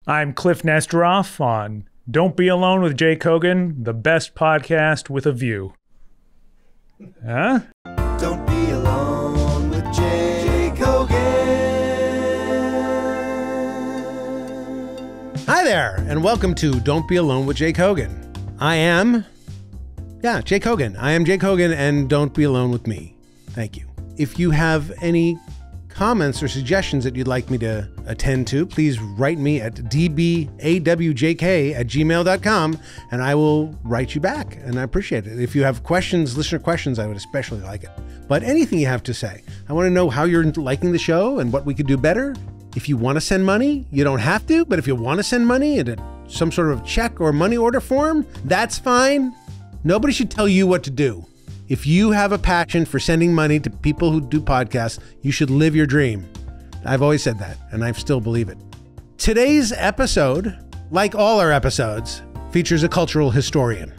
I'm Kliph Nesteroff on Don't Be Alone with Jake Hogan, the best podcast with a view. Huh? Don't be alone with Jake Hogan. Hi there, and welcome to Don't Be Alone with Jake Hogan. I am Jake Hogan. I am Jake Hogan, and don't be alone with me. Thank you. If you have any comments or suggestions that you'd like me to attend to, please write me at dbawjk@gmail.com, and I will write you back, and I appreciate it. If you have questions, listener questions, I would especially like it. But anything you have to say. I want to know how you're liking the show and what we could do better. If you want to send money, you don't have to, but if you want to send money in some sort of check or money order form, that's fine. Nobody should tell you what to do. If you have a passion for sending money to people who do podcasts, you should live your dream. I've always said that, and I still believe it. Today's episode, like all our episodes, features a cultural historian.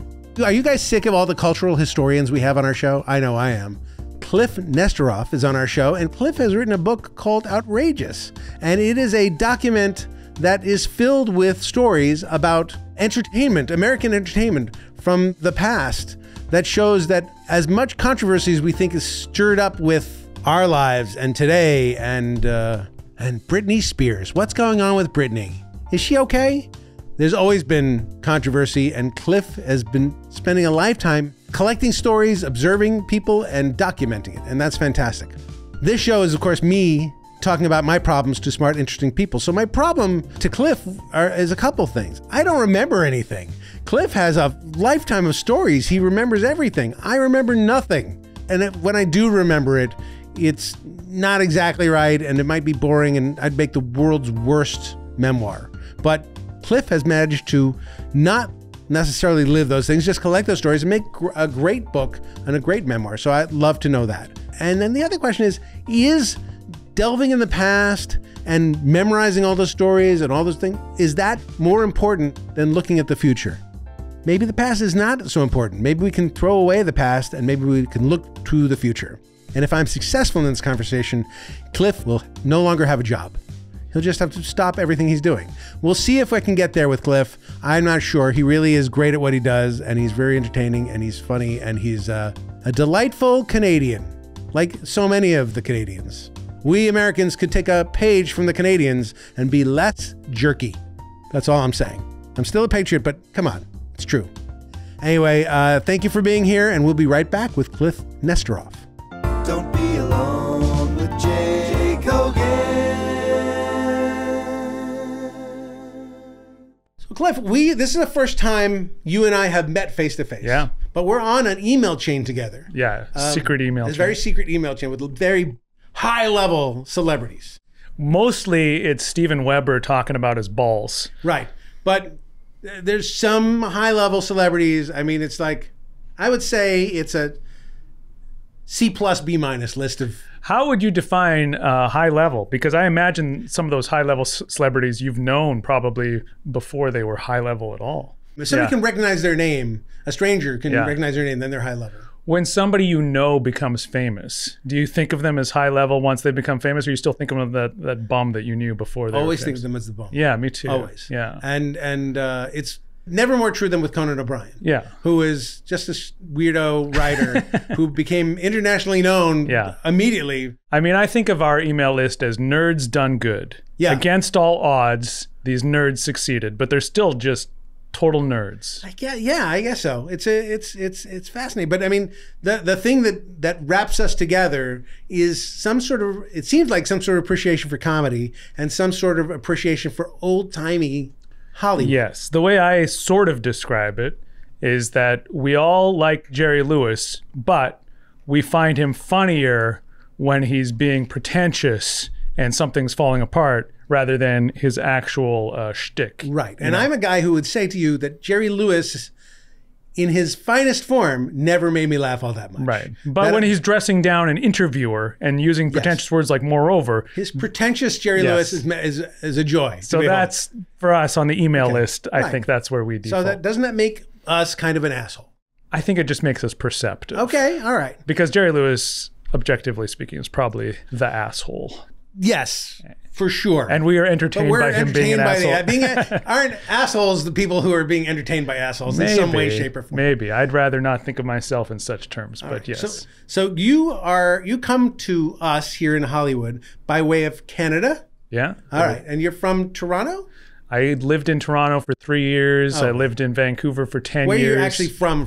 Are you guys sick of all the cultural historians we have on our show? I know I am. Kliph Nesteroff is on our show, and Kliph has written a book called Outrageous, and it is a document that is filled with stories about entertainment, American entertainment from the past, that shows that as much controversy as we think is stirred up with our lives and today and Britney Spears. What's going on with Britney? Is she okay? There's always been controversy, and Kliph has been spending a lifetime collecting stories, observing people, and documenting it, and that's fantastic. This show is, of course, me talking about my problems to smart, interesting people. So my problem to Kliph is a couple things. I don't remember anything. Kliph has a lifetime of stories. He remembers everything. I remember nothing. And when I do remember it, it's not exactly right, and it might be boring, and I'd make the world's worst memoir. But Kliph has managed to not necessarily live those things, just collect those stories and make a great book and a great memoir. So I'd love to know that. And then the other question is delving in the past and memorizing all those stories and all those things, is that more important than looking at the future? Maybe the past is not so important. Maybe we can throw away the past and maybe we can look to the future. And if I'm successful in this conversation, Kliph will no longer have a job. He'll just have to stop everything he's doing. We'll see if I can get there with Kliph. I'm not sure. He really is great at what he does, and he's very entertaining, and he's funny, and he's a delightful Canadian, like so many of the Canadians. We Americans could take a page from the Canadians and be less jerky. That's all I'm saying. I'm still a patriot, but come on, it's true. Anyway, thank you for being here, and we'll be right back with Kliph Nesteroff. Don't be alone with Jake Hogan. So Kliph, this is the first time you and I have met face to face. Yeah. But we're on an email chain together. Yeah, secret email chain. It's a very secret email chain with very high-level celebrities. Mostly it's Steven Weber talking about his balls. Right. But there's some high-level celebrities. I mean, it's like, I would say it's a C+, B- list of... How would you define high level? Because I imagine some of those high level celebrities you've known probably before they were high level at all. If somebody can recognize their name, a stranger can recognize their name, then they're high level. When somebody you know becomes famous, do you think of them as high level once they become famous, or you still think of them as that bum that you knew before they Always were think famous? of them as the bum. Yeah, me too. Always. Yeah. And it's never more true than with Conan O'Brien. Yeah. Who is just a weirdo writer who became internationally known immediately. I mean, I think of our email list as nerds done good. Yeah. Against all odds, these nerds succeeded, but they're still just total nerds. I guess so. It's fascinating. But I mean, the thing that wraps us together is some sort of, it seems like some sort of appreciation for comedy and some sort of appreciation for old-timey Hollywood. Yes. The way I sort of describe it is that we all like Jerry Lewis, but we find him funnier when he's being pretentious and something's falling apart rather than his actual shtick. Right. And I'm a guy who would say to you that Jerry Lewis, in his finest form, never made me laugh all that much. Right. But when he's dressing down an interviewer and using pretentious words like moreover. His pretentious Jerry Lewis is a joy. So that's, for us on the email list, I think that's where we default. So doesn't that make us kind of an asshole? I think it just makes us perceptive. Okay, all right. Because Jerry Lewis, objectively speaking, is probably the asshole. Yes, for sure. And we are entertained by him being an asshole. Aren't assholes the people who are being entertained by assholes in some way, shape, or form? Maybe. I'd rather not think of myself in such terms, but Right. yes. So you come to us here in Hollywood by way of Canada. Yeah. All right. And you're from Toronto? I lived in Toronto for 3 years. I lived in Vancouver for 10 Where years. are you actually from?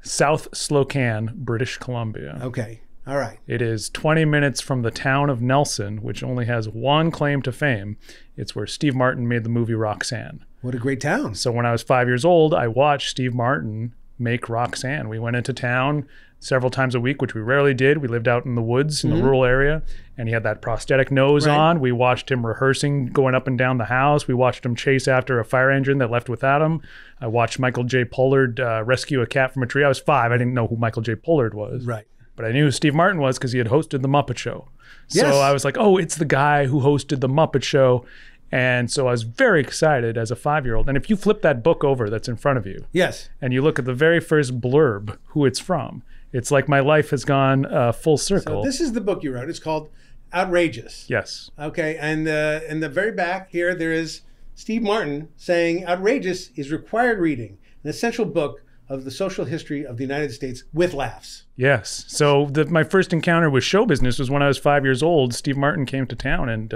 South Slocan, British Columbia. Okay. All right. It is 20 minutes from the town of Nelson, which only has one claim to fame. It's where Steve Martin made the movie Roxanne. What a great town. So when I was 5 years old, I watched Steve Martin make Roxanne. We went into town several times a week, which we rarely did. We lived out in the woods in the rural area, and he had that prosthetic nose on. We watched him rehearsing, going up and down the house. We watched him chase after a fire engine that left without him. I watched Michael J. Pollard rescue a cat from a tree. I was 5. I didn't know who Michael J. Pollard was. Right. But I knew who Steve Martin was because he had hosted The Muppet Show. So Yes. I was like, oh, it's the guy who hosted The Muppet Show. And so I was very excited as a 5-year-old. And if you flip that book over that's in front of you, Yes. and you look at the very first blurb, who it's from, it's like my life has gone full circle. So this is the book you wrote. It's called Outrageous. Yes. Okay. And in the very back here, there is Steve Martin saying Outrageous is required reading, an essential book of the social history of the United States with laughs. Yes. So my first encounter with show business was when I was 5 years old. Steve Martin came to town and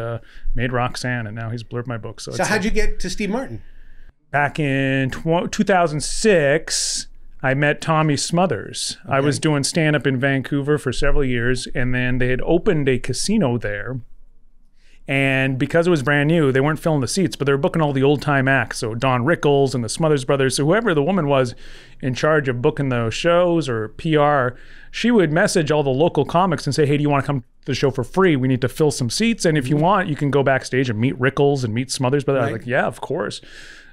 made Roxanne, and now he's blurbed my book. So how'd you get to Steve Martin? Back in 2006, I met Tommy Smothers. I was doing stand-up in Vancouver for several years, and then they had opened a casino there. And because it was brand new, they weren't filling the seats, but they were booking all the old-time acts. So Don Rickles and the Smothers Brothers. So whoever the woman was in charge of booking the shows or PR, she would message all the local comics and say, hey, do you want to come to the show for free? We need to fill some seats. And if you want, you can go backstage and meet Rickles and meet Smothers Brothers. I was like, yeah, of course.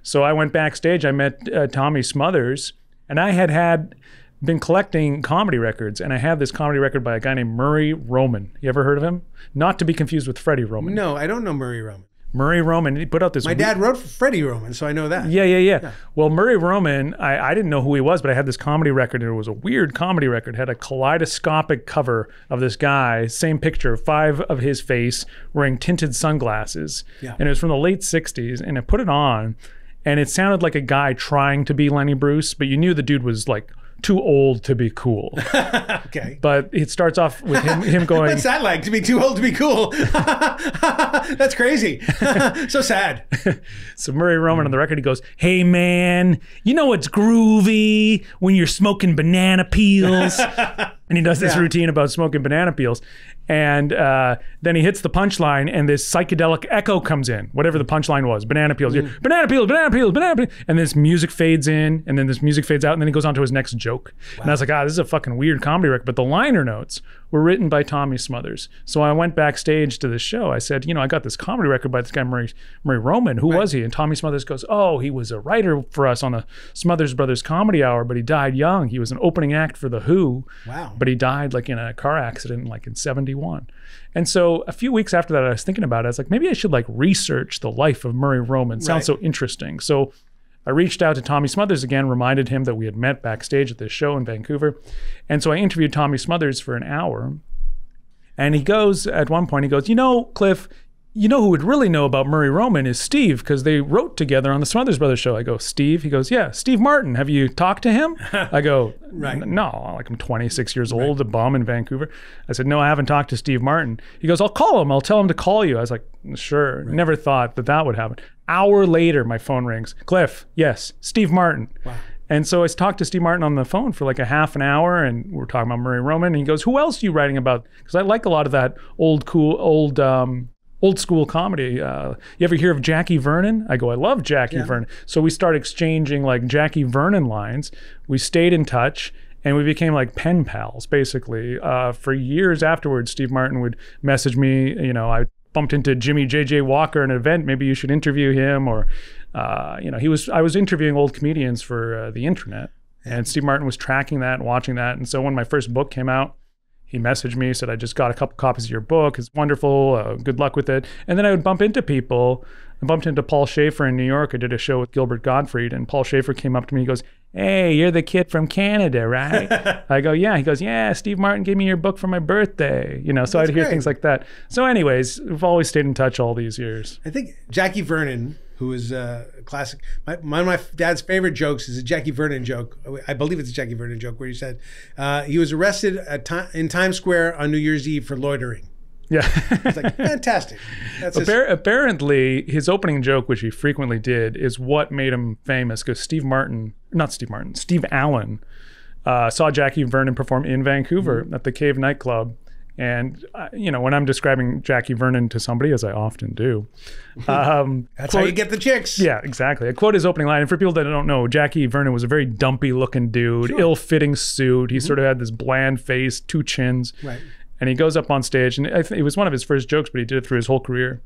So I went backstage. I met Tommy Smothers. And I had been collecting comedy records, and I have this comedy record by a guy named Murray Roman. You ever heard of him? Not to be confused with Freddie Roman. No, I don't know Murray Roman. Murray Roman, he put out this... My dad wrote for Freddie Roman, so I know that. Yeah. Well, Murray Roman, I didn't know who he was, but I had this comedy record, and it was a weird comedy record. It had a kaleidoscopic cover of this guy, same picture, 5 of his face, wearing tinted sunglasses. Yeah. And it was from the late 60s, and I put it on, and it sounded like a guy trying to be Lenny Bruce, but you knew the dude was like too old to be cool. Okay. But it starts off with him going... What's that like, to be too old to be cool? That's crazy. So sad. So Murray Roman on the record, he goes, hey man, you know what's groovy when you're smoking banana peels? And he does this routine about smoking banana peels. And then he hits the punchline, and this psychedelic echo comes in, whatever the punchline was, banana peels. You're, banana peels, banana peels, banana peels. And this music fades in, and then this music fades out, and then he goes on to his next joke. Wow. And I was like, this is a fucking weird comedy record. But the liner notes were written by Tommy Smothers. So I went backstage to the show. I said, I got this comedy record by this guy, Murray Roman. Who was he? And Tommy Smothers goes, he was a writer for us on the Smothers Brothers Comedy Hour, but he died young. He was an opening act for The Who. Wow. But he died like in a car accident, like in 71. And so a few weeks after that, I was thinking about it. I was like, maybe I should research the life of Murray Roman. Sounds so interesting. So I reached out to Tommy Smothers again, reminded him that we had met backstage at this show in Vancouver. And so I interviewed Tommy Smothers for an hour. And he goes, at one point, Kliph, who would really know about Murray Roman is Steve, because they wrote together on the Smothers Brothers show. I go, Steve? He goes, yeah, Steve Martin. Have you talked to him? I go, no, I'm 26 years old, a bum in Vancouver. I said, no, I haven't talked to Steve Martin. He goes, I'll call him. I'll tell him to call you. I was like, sure. Right. Never thought that would happen. Hour later, my phone rings. Kliph, yes, Steve Martin. Wow. And so I talked to Steve Martin on the phone for like a half an hour, and we're talking about Murray Roman. And he goes, who else are you writing about? Because I like a lot of that old school comedy. You ever hear of Jackie Vernon? I go, I love Jackie Vernon. So we start exchanging like Jackie Vernon lines. We stayed in touch, and we became like pen pals, basically. For years afterwards, Steve Martin would message me. I bumped into Jimmy J.J. Walker at an event. Maybe you should interview him. Or, I was interviewing old comedians for the internet. And Steve Martin was tracking that and watching that. And so when my first book came out, he messaged me, said, I just got a couple copies of your book. It's wonderful. Good luck with it. And then I would bump into people. I bumped into Paul Schaefer in New York. I did a show with Gilbert Gottfried, and Paul Schaefer came up to me. He goes, hey, you're the kid from Canada, right? I go, yeah. He goes, yeah, Steve Martin gave me your book for my birthday. You know, so I'd hear things like that. So anyways, we've always stayed in touch all these years. I think Jackie Vernon, who is a classic, one of my dad's favorite jokes is a Jackie Vernon joke. I believe it's a Jackie Vernon joke where he said he was arrested in Times Square on New Year's Eve for loitering. Yeah. It's like, fantastic. That's apparently, his opening joke, which he frequently did, is what made him famous, because Steve Allen saw Jackie Vernon perform in Vancouver at the Cave nightclub. And, you know, when I'm describing Jackie Vernon to somebody, as I often do. That's how you get the chicks. Yeah, exactly. I quote his opening line. And for people that don't know, Jackie Vernon was a very dumpy looking dude, ill-fitting suit. He sort of had this bland face, 2 chins. Right. And he goes up on stage, and I think it was one of his first jokes, but he did it through his whole career.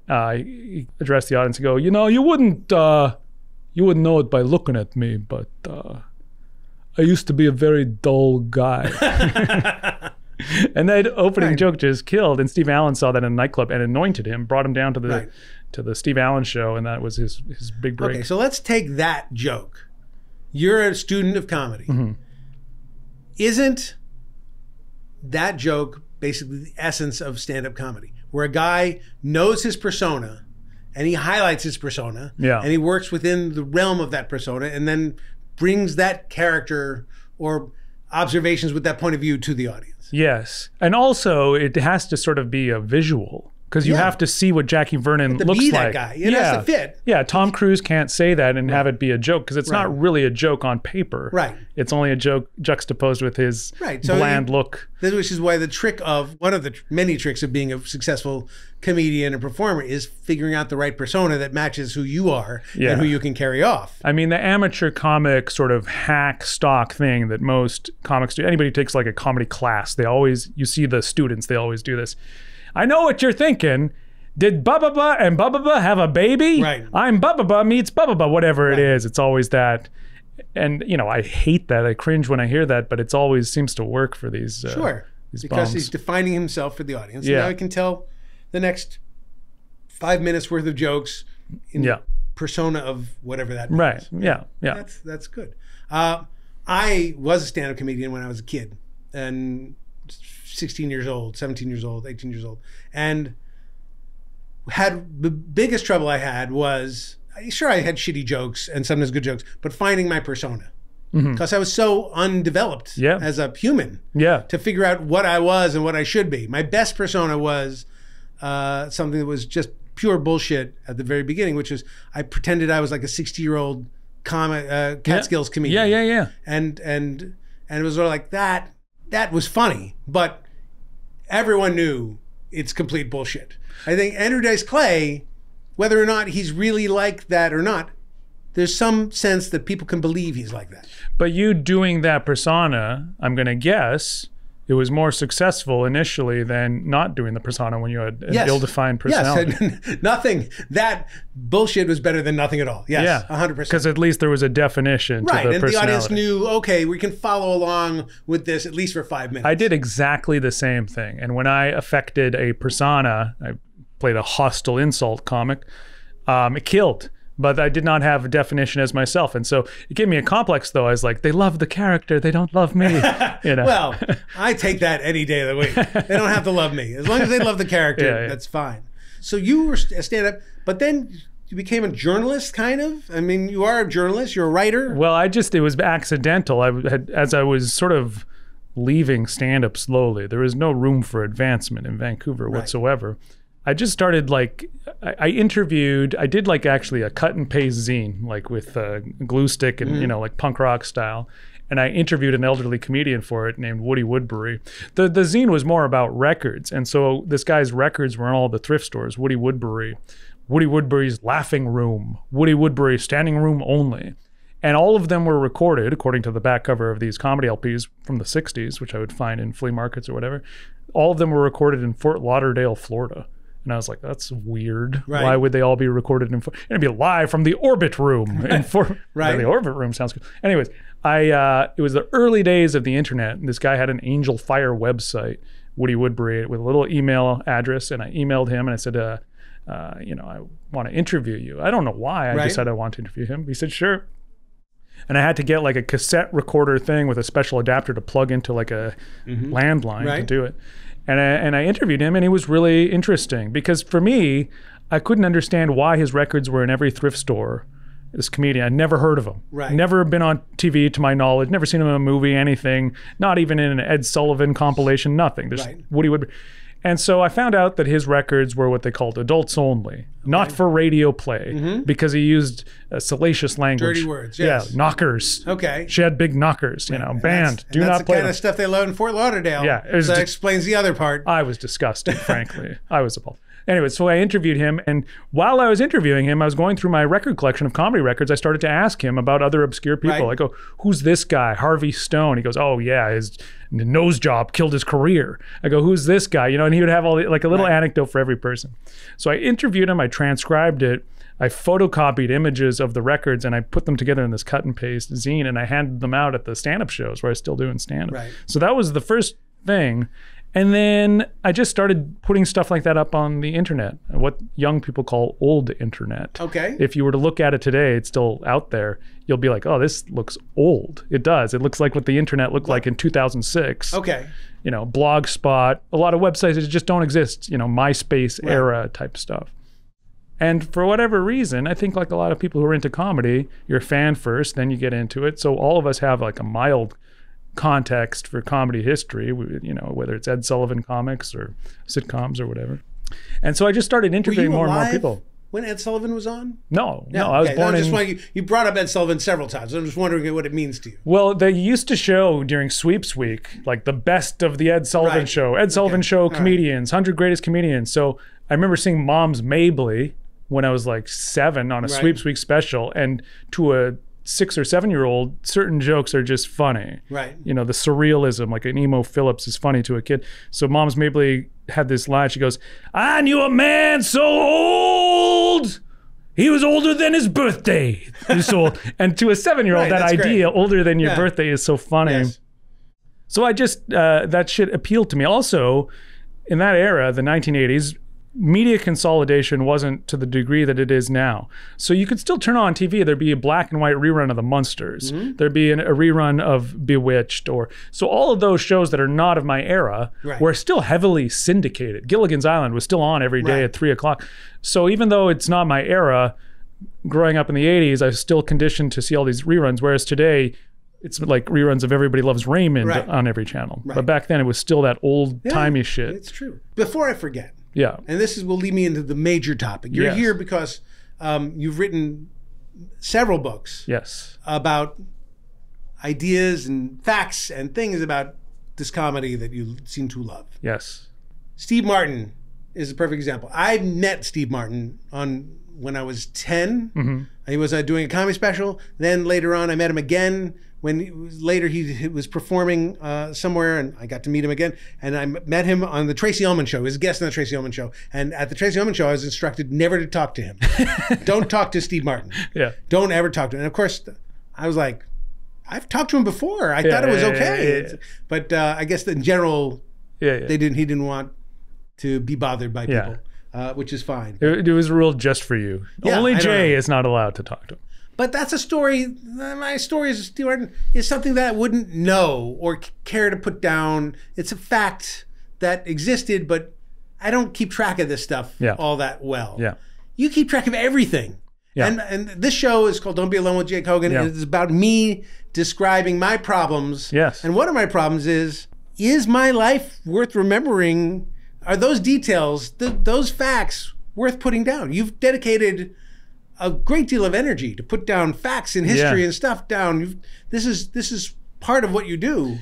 He addressed the audience and go, you know, you wouldn't know it by looking at me, but I used to be a very dull guy. And that opening joke just killed. And Steve Allen saw that in a nightclub and anointed him, brought him down to the Steve Allen show, and that was his big break. Okay, so let's take that joke. You're a student of comedy. Mm-hmm. Isn't that joke basically the essence of stand-up comedy, where a guy knows his persona and he highlights his persona and he works within the realm of that persona and then brings that character or observations with that point of view to the audience? Yes. And also it has to sort of be a visual, because you have to see what Jackie Vernon looks be like. That guy. It has to fit. Yeah, Tom Cruise can't say that and have it be a joke, because it's not really a joke on paper. Right. It's only a joke juxtaposed with his bland look. Which is why one of the many tricks of being a successful comedian and performer is figuring out the right persona that matches who you are and who you can carry off. I mean, the amateur comic sort of hack stock thing that most comics do, anybody who takes like a comedy class, you see the students, they always do this. I know what you're thinking. Did Bubba and Bubba have a baby? Right. I'm Bubba meets Bubba, whatever it is. It's always that. And, you know, I hate that. I cringe when I hear that, but it always seems to work for these these because bums. he's defining himself for the audience. Yeah. And now he can tell the next 5 minutes worth of jokes in persona of whatever that means. Right. Yeah. That's good. I was a stand-up comedian when I was a kid, and 16 years old, 17 years old, 18 years old. And the biggest trouble I had was, sure, I had shitty jokes and sometimes good jokes, but finding my persona. Because I was so undeveloped as a human to figure out what I was and what I should be. My best persona was something that was just pure bullshit at the very beginning, which is I pretended I was like a 60-year-old Catskills comedian. Yeah. And it was sort of like that was funny, but everyone knew it's complete bullshit. I think Andrew Dice Clay, whether or not he's really like that or not, there's some sense that people can believe he's like that. But you doing that persona, I'm going to guess, it was more successful initially than not doing the persona when you had an ill-defined personality. Yes, nothing. That bullshit was better than nothing at all. Yes, 100%. Because at least there was a definition to the personality. And the audience knew, okay, we can follow along with this at least for 5 minutes. I did exactly the same thing. And when I affected a persona, I played a hostile insult comic, it killed. But I did not have a definition as myself. And so it gave me a complex, though. I was like, they love the character. They don't love me. You know? Well, I take that any day of the week. They don't have to love me. As long as they love the character, that's fine. So you were a stand-up, but then you became a journalist, kind of? I mean, you are a journalist. You're a writer. Well, it was accidental. As I was sort of leaving stand-up slowly, there was no room for advancement in Vancouver whatsoever. I just started I did actually a cut and paste zine, like with a glue stick and, you know, like punk rock style. And I interviewed an elderly comedian for it named Woody Woodbury. The zine was more about records. And so this guy's records were in all the thrift stores, Woody Woodbury's Laughing Room, Woody Woodbury Standing Room Only. And all of them were recorded, according to the back cover of these comedy LPs from the 60s, which I would find in flea markets or whatever. All of them were recorded in Fort Lauderdale, Florida. And I was like, that's weird. Right. Why would they all be recorded in It'd be live from the Orbit Room. The Orbit Room sounds cool. Anyways, it was the early days of the internet. This guy had an Angel Fire website, Woody Woodbury, with a little email address. And I emailed him and I said, I want to interview you. I don't know why. I just said I want to interview him. He said, sure. And I had to get like a cassette recorder thing with a special adapter to plug into like a landline to do it. And I interviewed him, and he was really interesting because for me, I couldn't understand why his records were in every thrift store. This comedian, I'd never heard of him. Right. Never been on TV to my knowledge, never seen him in a movie, anything, not even in an Ed Sullivan compilation, nothing. Just Woody Woodbury. And so I found out that his records were what they called adults only, not for radio play, because he used salacious language. Dirty words, yes. Yeah, knockers. Okay. She had big knockers, you know, banned. Do not play That's the kind them. of stuff they learn in Fort Lauderdale. Yeah, it was so that explains the other part. I was disgusted, frankly. I was appalled. Anyway, so I interviewed him, and while I was interviewing him, I was going through my record collection of comedy records. I started to ask him about other obscure people. I go, who's this guy, Harvey Stone? He goes, oh yeah, his nose job killed his career. I go, who's this guy? You know, and he would have all like a little anecdote for every person. So I interviewed him, I transcribed it, I photocopied images of the records, and I put them together in this cut and paste zine, and I handed them out at the stand-up shows where I was still doing stand-up. Right. So that was the first thing. And then I just started putting stuff like that up on the internet, what young people call old internet. Okay. If you were to look at it today, it's still out there. You'll be like, oh, this looks old. It does. It looks like what the internet looked like in 2006. Okay. You know, Blogspot, a lot of websites that just don't exist, you know, MySpace era type stuff. And for whatever reason, I think like a lot of people who are into comedy, you're a fan first, then you get into it. So all of us have like a mild context for comedy history, you know, whether it's Ed Sullivan comics or sitcoms or whatever. And so I just started interviewing more and more people. When Ed Sullivan was on? No, I was born in... You brought up Ed Sullivan several times. I'm just wondering what it means to you. Well, they used to show during Sweeps Week, like the best of the Ed Sullivan show. Ed Sullivan show comedians, 100 greatest comedians. So I remember seeing Mom's Mabley when I was like 7 on a Sweeps Week special, and to a 6 or 7-year-old, certain jokes are just funny. Right. You know, the surrealism, like an Emo Phillips is funny to a kid. So Mom's Mabley had this line. She goes, I knew a man so old, he was older than his birthday. He's so old. And to a 7-year-old, that idea, older than your birthday, is so funny. Yes. So I just, that shit appealed to me. Also, in that era, the 1980s, media consolidation wasn't to the degree that it is now. So you could still turn on TV. There'd be a black and white rerun of The Munsters. There'd be a rerun of Bewitched. So all of those shows that are not of my era were still heavily syndicated. Gilligan's Island was still on every day at 3 o'clock. So even though it's not my era, growing up in the 80s, I was still conditioned to see all these reruns. Whereas today, it's like reruns of Everybody Loves Raymond on every channel. But back then, it was still that old-timey shit. It's true. Before I forget, yeah. And this will lead me into the major topic. You're here because you've written several books about ideas and facts and things about this comedy that you seem to love. Yes. Steve Martin is a perfect example. I met Steve Martin when I was 10. He was doing a comedy special. Then later on, I met him again when he was performing somewhere, and I got to meet him again. And I met him on the Tracy Ullman show. He was a guest on the Tracy Ullman show. And at the Tracy Ullman show, I was instructed never to talk to him. Don't talk to Steve Martin. Yeah. Don't ever talk to him. And of course, I was like, I've talked to him before. I thought it was okay. But I guess in general, he didn't want to be bothered by people, which is fine. It was ruled just for you. Only Jay is not allowed to talk to him. But that's a story. My story is Steve Martin is something that I wouldn't know or care to put down. It's a fact that existed, but I don't keep track of this stuff all that well. Yeah. You keep track of everything. Yeah. And this show is called Don't Be Alone with Jake Hogan. Yeah. It's about me describing my problems. Yes. And one of my problems is my life worth remembering? Are those details, those facts worth putting down? You've dedicated a great deal of energy to put down facts in history and stuff down. This is part of what you do.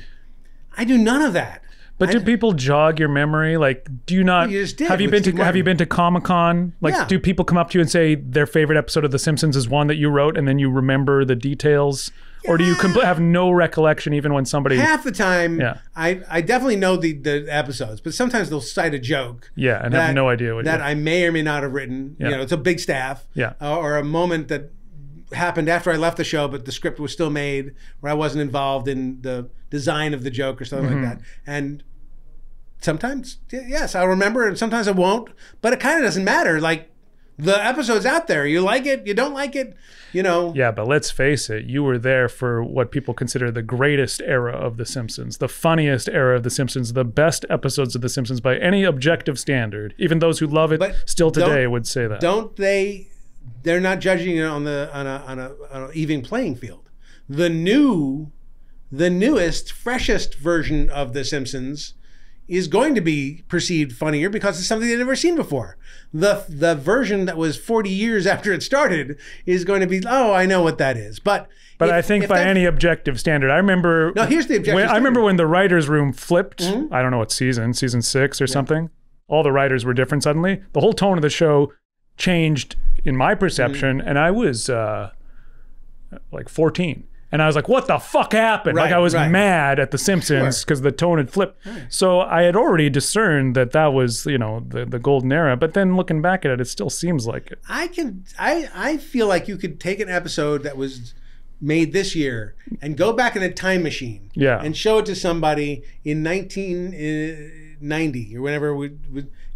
I do none of that. But do people jog your memory? Like, do you not? You just did have you been to Comic-Con? Like, do people come up to you and say their favorite episode of The Simpsons is one that you wrote, and then you remember the details? Or do you have no recollection even when somebody... Half the time, I definitely know the episodes, but sometimes they'll cite a joke. Yeah, and have no idea what I may or may not have written. You know, it's a big staff. Yeah. Or a moment that happened after I left the show, but the script was still made, where I wasn't involved in the design of the joke or something like that. And sometimes, yes, I'll remember, and sometimes I won't, but it kind of doesn't matter. Like, The episode's out there. You like it, you don't like it, you know. Yeah, but let's face it, you were there for what people consider the greatest era of The Simpsons, the funniest era of The Simpsons, the best episodes of The Simpsons by any objective standard. Even those who love it still today would say that. They're not judging it on an even playing field. The newest, freshest version of The Simpsons is going to be perceived funnier because it's something they've never seen before. The version that was 40 years after it started is going to be, oh, I know what that is. But I think by any objective standard, I remember. No, here's the objective. I remember when the writers' room flipped. I don't know what season 6 or something. All the writers were different suddenly. The whole tone of the show changed in my perception, and I was like 14. And I was like, what the fuck happened? Like I was mad at The Simpsons because the tone had flipped. So I had already discerned that was, you know, the golden era. But then looking back at it, it still seems like it. I feel like you could take an episode that was made this year and go back in a time machine and show it to somebody in 1990 or whenever,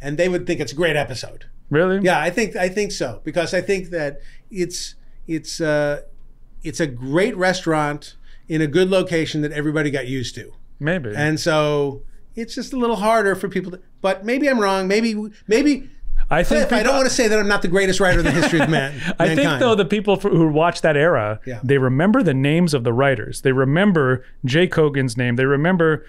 and they would think it's a great episode. Really? Yeah, I think so, because I think that it's a great restaurant in a good location that everybody got used to. Maybe. And so it's just a little harder for people to, but maybe I'm wrong. Maybe I think I don't want to say that I'm not the greatest writer in the history of mankind. I think though the people who watch that era, they remember the names of the writers. They remember Jay Kogan's name. They remember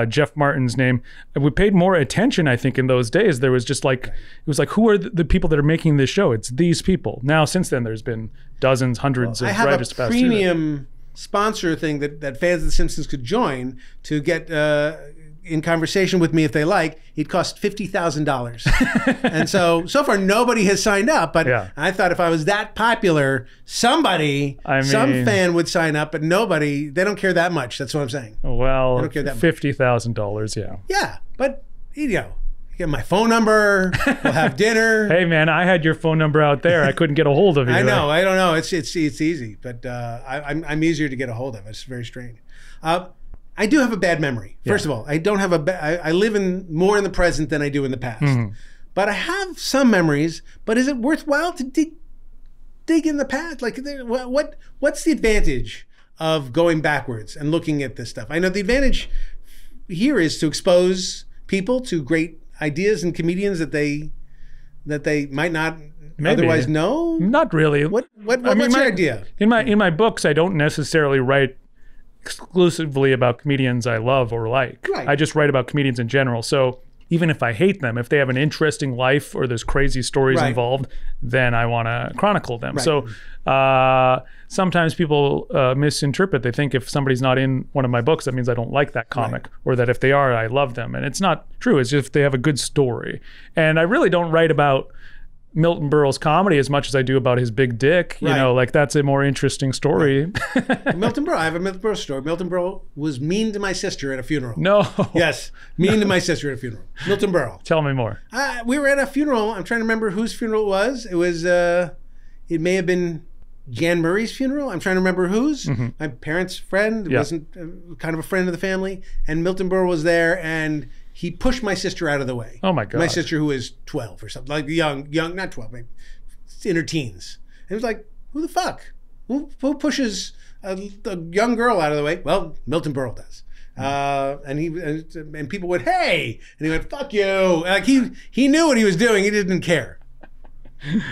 Jeff Martin's name. We paid more attention, I think, in those days. There was just like, it was like, who are the people that are making this show? It's these people. Now, since then, there's been dozens, hundreds of writers to pass through. I have a premium sponsor thing that fans of The Simpsons could join to get in conversation with me if they like. It cost $50,000. And so far nobody has signed up, but I thought if I was that popular, some fan would sign up, but nobody, they don't care that much. That's what I'm saying. Well, $50,000, yeah. Yeah, but you know, you get my phone number, we'll have dinner. Hey man, I had your phone number out there. I couldn't get a hold of you. I know, I don't know. It's easy, but I'm easier to get a hold of. It's very strange. I do have a bad memory. First of all, I don't have I live more in the present than I do in the past. But I have some memories. But is it worthwhile to dig in the past? Like, what's the advantage of going backwards and looking at this stuff? I know the advantage here is to expose people to great ideas and comedians that they might not otherwise know. Not really. What's your idea? In my books, I don't necessarily write exclusively about comedians I love or like. I just write about comedians in general. So even if I hate them, if they have an interesting life or there's crazy stories involved, then I want to chronicle them. So sometimes people misinterpret. They think if somebody's not in one of my books, that means I don't like that comic, or that if they are, I love them. And it's not true. It's just if they have a good story. And I really don't write about Milton Berle's comedy as much as I do about his big dick. You know, like that's a more interesting story. Milton Berle, I have a Milton Berle story. Milton Berle was mean to my sister at a funeral. No. Yes, mean to my sister at a funeral. Milton Berle. Tell me more. We were at a funeral. I'm trying to remember whose funeral it was. It was, it may have been Jan Murray's funeral. I'm trying to remember whose. My parents' friend. It wasn't kind of a friend of the family. And Milton Berle was there, and he pushed my sister out of the way. Oh my God. My sister, who is 12 or something, like young, not 12, maybe in her teens. And it was like, who the fuck? Who pushes a young girl out of the way? Well, Milton Berle does. And people went, hey, and he went, fuck you. Like he knew what he was doing. He didn't care.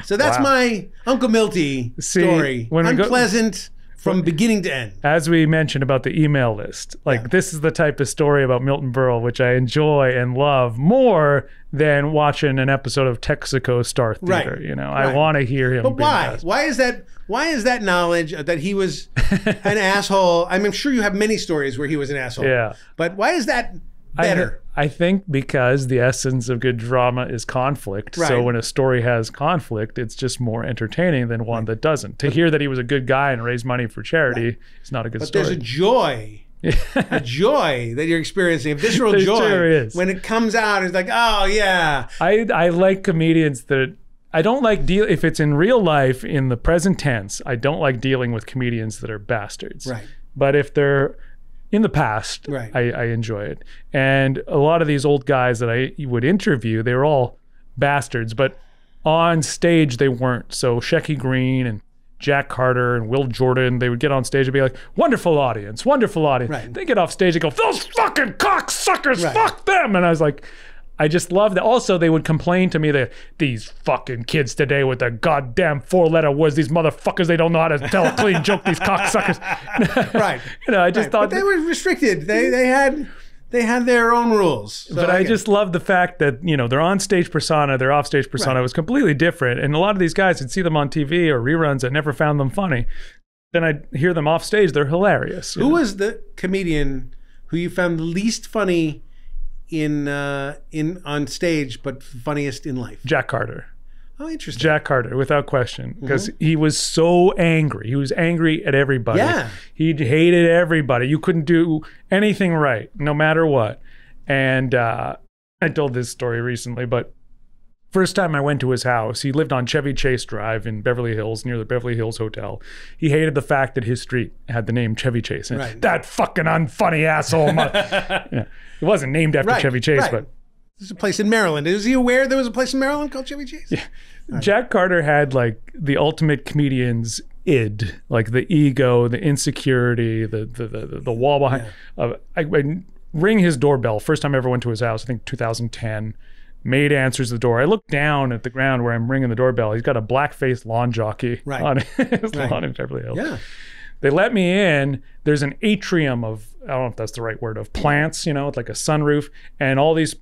So that's my Uncle Milty story. Unpleasant from beginning to end. As we mentioned about the email list, like this is the type of story about Milton Berle which I enjoy and love more than watching an episode of Texaco Star Theater. You know, I want to hear him. But why? Why is that? Why is that knowledge that he was an asshole? I'm sure you have many stories where he was an asshole. Yeah. But why is that better? I think because the essence of good drama is conflict. So when a story has conflict, it's just more entertaining than one that doesn't. To hear that he was a good guy and raised money for charity is not a good story. But there's a joy. A joy that you're experiencing, a visceral joy. Sure is. When it comes out, it's like, oh yeah. I like comedians that I don't like if it's in real life in the present tense, I don't like dealing with comedians that are bastards. Right. But if they're in the past, I enjoy it. And a lot of these old guys that I would interview, they were all bastards, but On stage, they weren't. So Shecky Green and Jack Carter and Will Jordan, they would get on stage and be like, wonderful audience, wonderful audience. Right. They get off stage and go, those fucking cocksuckers, Right. fuck them. And I was like, I just love that. Also, they would complain to me that these fucking kids today with their goddamn 4-letter words, these motherfuckers, they don't know how to tell a clean joke, these cocksuckers. Right. I just thought but they were restricted. They had their own rules. So but I just love the fact that, their on-stage persona, their off-stage persona was completely different. And a lot of these guys, I'd see them on TV or reruns, I never found them funny. Then I'd hear them off stage, they're hilarious. Who was the comedian who you found the least funny in on stage, but funniest in life? Jack Carter. Oh, interesting. Jack Carter, without question, because he was so angry. He was angry at everybody. Yeah. He hated everybody. You couldn't do anything right, no matter what. And I told this story recently, but first time I went to his house, he lived on Chevy Chase Drive in Beverly Hills, near the Beverly Hills Hotel. He hated the fact that his street had the name Chevy Chase. And Right. That fucking unfunny asshole. It wasn't named after Chevy Chase, but... There's a place in Maryland. Is he aware there was a place in Maryland called Chevy Chase? Yeah. Jack Carter had like the ultimate comedian's id, like the ego, the insecurity, the wall behind. I ring his doorbell. First time I ever went to his house, I think 2010. Maid answers the door. I look down at the ground where I'm ringing the doorbell. He's got a black-faced lawn jockey on his lawn in Beverly Hills. Yeah. They let me in. There's an atrium of, I don't know if that's the right word, of plants, it's like a sunroof, and all these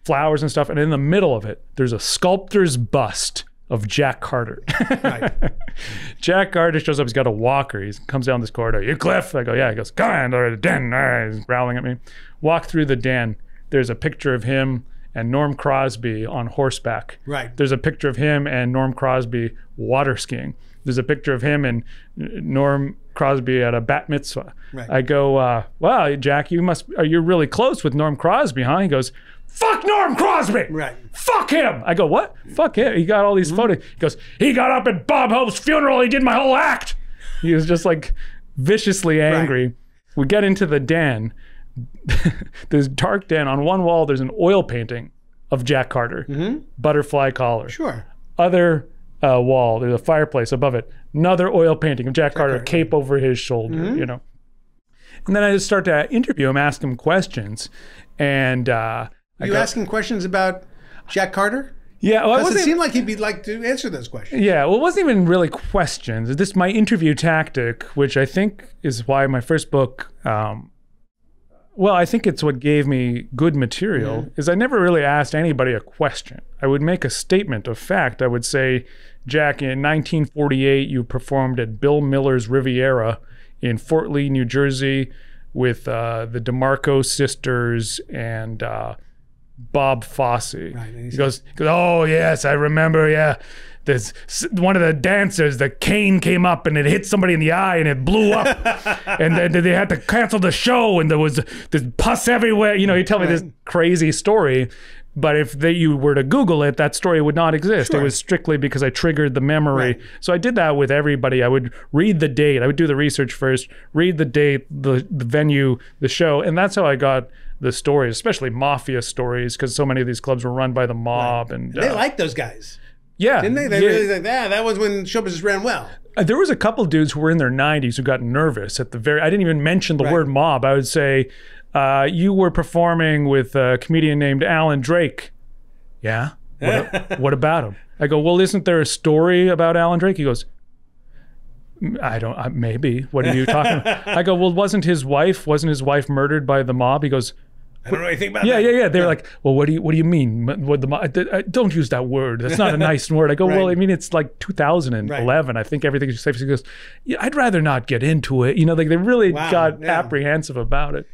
flowers and stuff, and in the middle of it, there's a sculptor's bust of Jack Carter. Right. Jack Carter shows up, he's got a walker, he comes down this corridor. You Kliph? I go, yeah. He goes, come on, the den. He's growling at me. Walk through the den. There's a picture of him and Norm Crosby on horseback. Right. There's a picture of him and Norm Crosby water skiing. There's a picture of him and Norm Crosby at a bat mitzvah. Right. I go, wow, Jack, you're really close with Norm Crosby, huh? He goes, fuck Norm Crosby. Right. Fuck him. I go, what? Fuck him. He got all these photos. He goes, he got up at Bob Hope's funeral. He did my whole act. He was just like viciously angry. Right. We get into the den. This dark den. On one wall, there's an oil painting of Jack Carter. Butterfly collar. Sure. Other wall, there's a fireplace above it. Another oil painting of Jack Carter, cape over his shoulder, And then I just start to interview him, ask him questions. And you asking questions about Jack Carter? Yeah, well, it seemed like he'd be like to answer those questions. Yeah, well, it wasn't even really questions. This my interview tactic, which I think is why my first book. I think it's what gave me good material. Is I never really asked anybody a question. I would make a statement of fact. I would say, Jack, in 1948, you performed at Bill Miller's Riviera in Fort Lee, New Jersey, with the DeMarco sisters and Bob Fosse. Right, he goes, oh yes, I remember. Yeah, there's one of the dancers. The cane came up and it hit somebody in the eye and it blew up, and then they had to cancel the show and there was pus everywhere. You tell me this crazy story. But if you were to Google it, that story would not exist. Sure. It was strictly because I triggered the memory. Right. So I did that with everybody. I would read the date. I would do the research first, read the date, the venue, the show. And that's how I got the stories, especially mafia stories, because so many of these clubs were run by the mob. Right. And they liked those guys. Yeah. Didn't they? They really like that. That was when show business ran well. There was a couple dudes who were in their 90s who got nervous at the I didn't even mention the word mob. I would say, you were performing with a comedian named Alan Drake. Yeah? What about him? I go, well, isn't there a story about Alan Drake? He goes, maybe. What are you talking about? I go, well, wasn't his wife murdered by the mob? He goes, I don't know anything about that. Yeah. They're like, well, what do you mean? What don't use that word. That's not a nice word. I go, well, I mean, it's like 2011. Right. I think everything's safe. He goes, yeah, I'd rather not get into it. Like they really got apprehensive about it.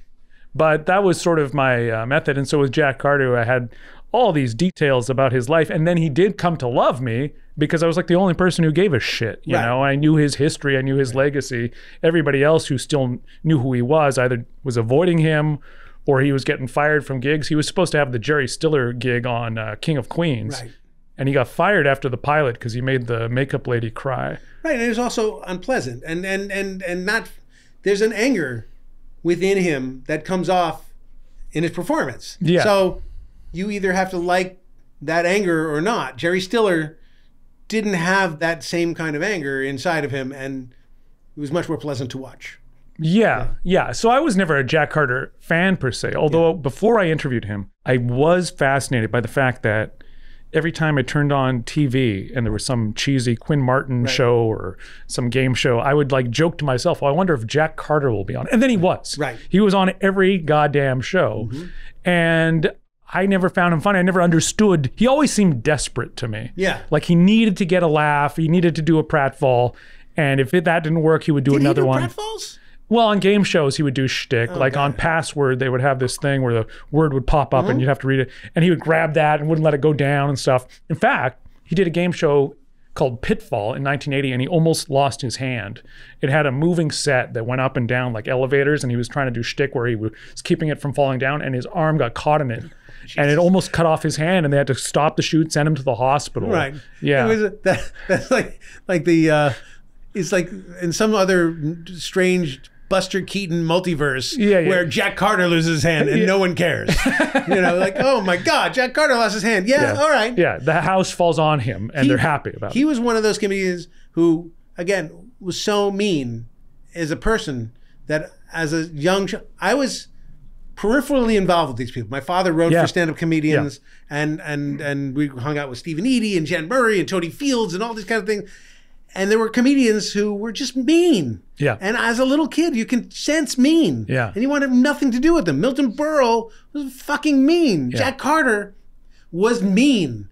But that was sort of my method. And so with Jack Carter, I had all these details about his life. And then he did come to love me because I was like the only person who gave a shit. You know, I knew his history. I knew his legacy. Everybody else who still knew who he was either was avoiding him or he was getting fired from gigs. He was supposed to have the Jerry Stiller gig on King of Queens. Right. And he got fired after the pilot because he made the makeup lady cry. Right. And it was also unpleasant. And not, there's an anger within him that comes off in his performance. Yeah. So you either have to like that anger or not. Jerry Stiller didn't have that same kind of anger inside of him, and it was much more pleasant to watch. Yeah. So I was never a Jack Carter fan per se, although before I interviewed him, I was fascinated by the fact that every time I turned on TV and there was some cheesy Quinn Martin show or some game show, I would like joke to myself, well, I wonder if Jack Carter will be on. And then he was. Right. He was on every goddamn show. And I never found him funny. I never understood. He always seemed desperate to me. Yeah. Like he needed to get a laugh. He needed to do a pratfall. And if that didn't work, he would do another one. Pratfalls? Well, on game shows, he would do shtick. On Password, they would have this thing where the word would pop up and you'd have to read it. And he would grab that and wouldn't let it go down and stuff. In fact, he did a game show called Pitfall in 1980, and he almost lost his hand. It had a moving set that went up and down like elevators, and he was trying to do shtick where he was keeping it from falling down, and his arm got caught in it. And it almost cut off his hand, and they had to stop the shoot, send him to the hospital. Right. Yeah. It was that's like the it's like in some other strange Buster Keaton multiverse where Jack Carter loses his hand and no one cares. Like, oh my God, Jack Carter lost his hand. Yeah, all right. Yeah, the house falls on him and they're happy about it. He was one of those comedians who, again, was so mean as a person that as a young I was peripherally involved with these people. My father wrote for stand-up comedians and we hung out with Stephen Eady and Jan Murray and Tony Fields and all these kind of things. And there were comedians who were just mean. Yeah. And as a little kid, you can sense mean. Yeah. And you want to have nothing to do with them. Milton Berle was fucking mean. Yeah. Jack Carter was mean.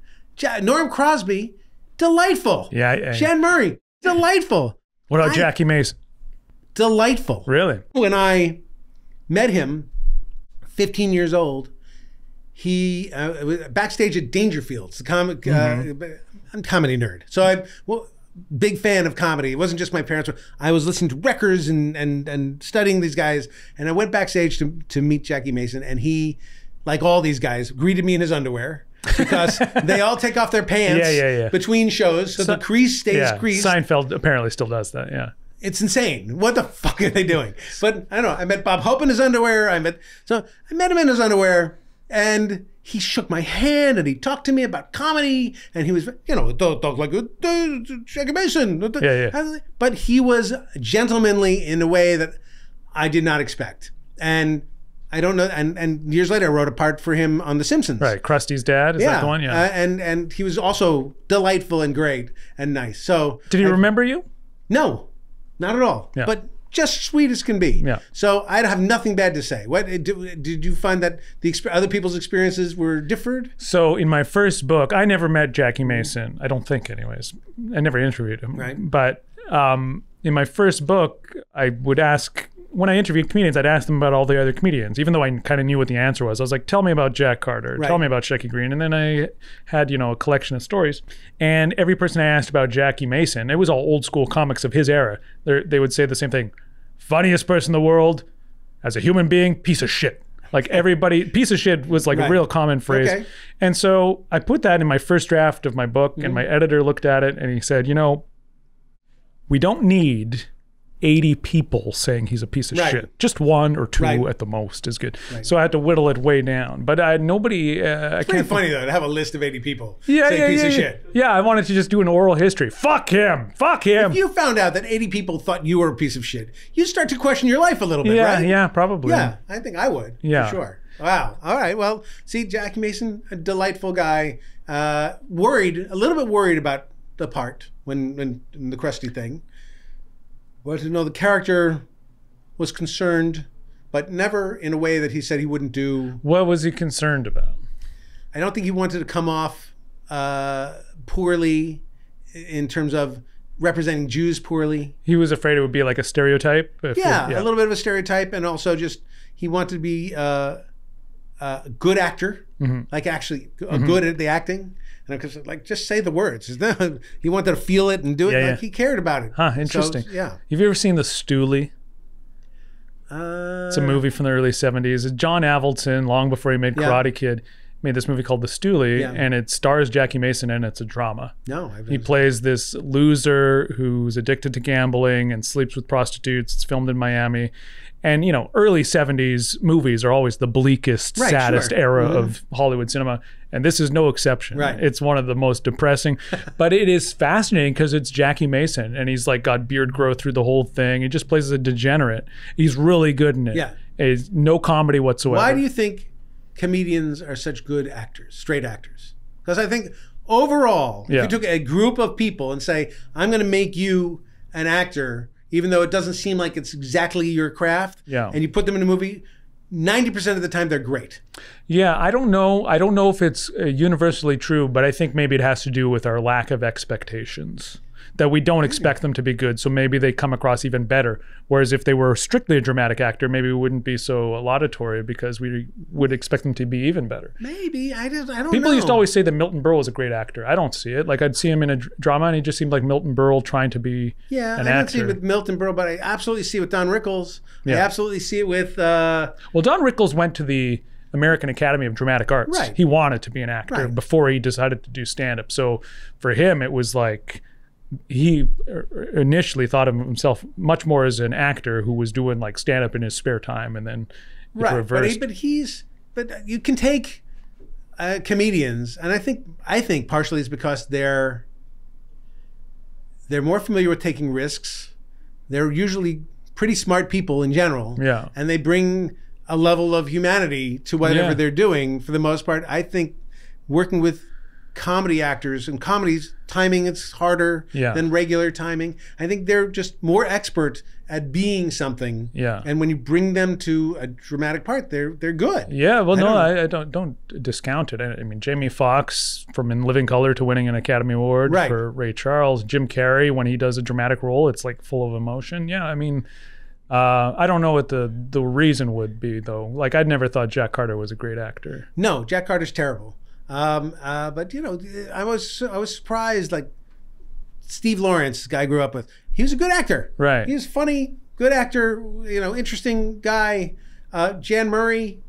Norm Crosby, delightful. Yeah. Jan Murray, delightful. What about Jackie Mason? Delightful. Really? When I met him, 15 years old, he was backstage at Dangerfields, I'm a comedy nerd. So big fan of comedy. It wasn't just my parents. I was listening to records and studying these guys. And I went backstage to meet Jackie Mason. And he, like all these guys, greeted me in his underwear because they all take off their pants between shows. So the crease stays creased. Seinfeld apparently still does that, yeah. It's insane. What the fuck are they doing? But I don't know. I met Bob Hope in his underwear. I met him in his underwear. And he shook my hand and he talked to me about comedy. And he was, talk like Jackie Mason. But he was gentlemanly in a way that I did not expect. And I don't know. And years later, I wrote a part for him on The Simpsons. Right. Krusty's dad. Is that the one? Yeah. And he was also delightful and great and nice. So did he remember you? No, not at all. Yeah. But just sweet as can be. Yeah. So I have nothing bad to say. What did you find that other people's experiences were differed? So in my first book, I never met Jackie Mason. I don't think, anyways. I never interviewed him. Right. But in my first book, I would ask, when I interviewed comedians, I'd ask them about all the other comedians, even though I kind of knew what the answer was. I was like, tell me about Jack Carter. Right. Tell me about Shecky Green. And then I had, a collection of stories. And every person I asked about Jackie Mason, it was all old school comics of his era. They would say the same thing. Funniest person in the world, as a human being, piece of shit. Like everybody, piece of shit was like a real common phrase. Okay. And so I put that in my first draft of my book and my editor looked at it and he said, we don't need 80 people saying he's a piece of shit. Just one or two at the most is good. Right. So I had to whittle it way down. But nobody... it's pretty funny, though, to have a list of 80 people saying piece of shit. Yeah, I wanted to just do an oral history. Fuck him! Fuck him! If you found out that 80 people thought you were a piece of shit, you'd start to question your life a little bit, right? Yeah, probably. Yeah, I think I would, for sure. Wow. All right, well, see, Jackie Mason, a delightful guy. A little bit worried about the part when the Krusty thing. But to know the character was concerned, but never in a way that he said he wouldn't do. What was he concerned about? I don't think he wanted to come off poorly in terms of representing Jews poorly. He was afraid it would be like a stereotype? A little bit of a stereotype, and also just he wanted to be a good actor, like actually good at the acting. Because just say the words. He wanted to feel it and do it. He cared about it. Huh, interesting. So, yeah. Have you ever seen The Stoolie? It's a movie from the early 70s. John Avildsen, long before he made Karate Kid. made this movie called The Stoolie, Yeah. and it stars Jackie Mason, and it's a drama. No, He plays this loser who's addicted to gambling and sleeps with prostitutes. It's filmed in Miami. And, you know, early 70s movies are always the bleakest, Right, saddest sure. era of Hollywood cinema. And this is no exception. Right. It's one of the most depressing. But it is fascinating because it's Jackie Mason. And he's like got beard growth through the whole thing. He just plays as a degenerate. He's really good in it. Yeah. It's no comedy whatsoever. Why do you think comedians are such good actors, straight actors? Because I think overall, if Yeah. you took a group of people and say, I'm going to make you an actor, even though it doesn't seem like it's exactly your craft, Yeah. and you put them in a movie, 90% of the time they're great. Yeah, I don't know. I don't know if it's universally true, but I think maybe it has to do with our lack of expectations. That we don't expect them to be good, so maybe they come across even better. Whereas if they were strictly a dramatic actor, maybe we wouldn't be so laudatory because we would expect them to be even better. Maybe. I don't know. People used to always say that Milton Berle was a great actor. I don't see it. Like I'd see him in a drama and he just seemed like Milton Berle trying to be Yeah, an I don't actor. see it with Milton Berle, but I absolutely see it with Don Rickles. I Yeah. absolutely see it with... Well, Don Rickles went to the American Academy of Dramatic Arts. Right. He wanted to be an actor Right. before he decided to do stand-up. So for him, it was like he initially thought of himself much more as an actor who was doing like stand-up in his spare time, and then it Right, reversed. but you can take comedians, and I think partially it's because they're more familiar with taking risks. They're usually pretty smart people in general, Yeah. and they bring a level of humanity to whatever Yeah. they're doing. For the most part, I think working with comedy actors, and comedy's timing, it's harder Yeah. than regular timing. I think they're just more expert at being something. Yeah. And when you bring them to a dramatic part, they're good. Yeah, well, I I don't discount it. I mean, Jamie Foxx from In Living Color to winning an Academy Award Right. for Ray Charles. Jim Carrey, when he does a dramatic role, it's like full of emotion. Yeah, I mean, I don't know what the reason would be though. Like, I'd never thought Jack Carter was a great actor. No, Jack Carter's terrible. But you know, I was surprised. Like Steve Lawrence, the guy I grew up with, he was a good actor. Right. He was funny, good actor. You know, interesting guy. Jan Murray,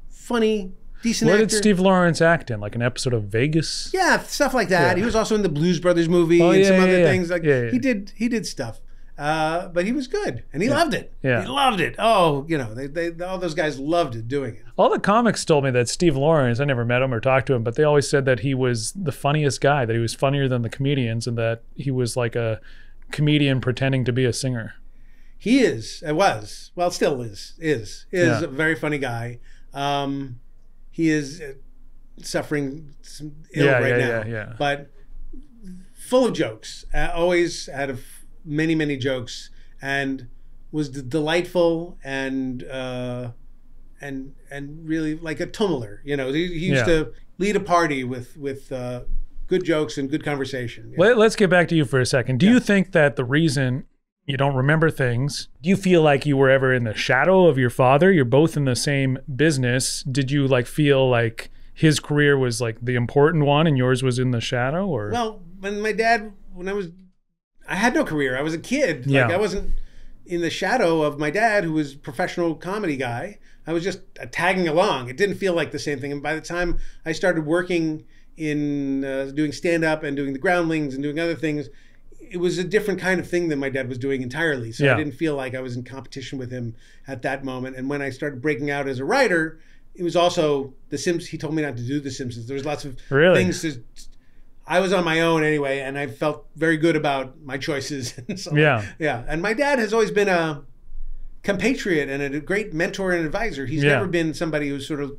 funny, decent What actor. did Steve Lawrence act in? Like an episode of Vegas? Yeah, stuff like that. Yeah. He was also in the Blues Brothers movie Oh, and yeah, some yeah, other yeah. things. Like Yeah, yeah. he did stuff. But he was good, and he loved it. Yeah. He loved it. Oh, you know, they all those guys loved it, doing it. All the comics told me that Steve Lawrence, I never met him or talked to him, but they always said that he was the funniest guy, that he was funnier than the comedians, and that he was like a comedian pretending to be a singer. He is. It was. Well, still is. Yeah. A very funny guy. He is suffering some ill right now. Yeah. But full of jokes. Always had many jokes, and was delightful and really like a tumbler. You know, he used to lead a party with good jokes and good conversation. Let's get back to you for a second. Do you think that the reason you don't remember things, do you feel like you were ever in the shadow of your father? You're both in the same business. Did you like feel like his career was like the important one and yours was in the shadow? Or Well, I had no career. I was a kid. Yeah. Like I wasn't in the shadow of my dad, who was a professional comedy guy. I was just tagging along. It didn't feel like the same thing. And by the time I started working in doing stand-up and doing the Groundlings and doing other things, it was a different kind of thing than my dad was doing entirely. So Yeah. I didn't feel like I was in competition with him at that moment. And when I started breaking out as a writer, it was also The Simpsons. He told me not to do The Simpsons. There was lots of Really? things I was on my own anyway, and I felt very good about my choices. And so, Yeah. yeah. And my dad has always been a compatriot and a great mentor and advisor. He's Yeah. never been somebody who sort of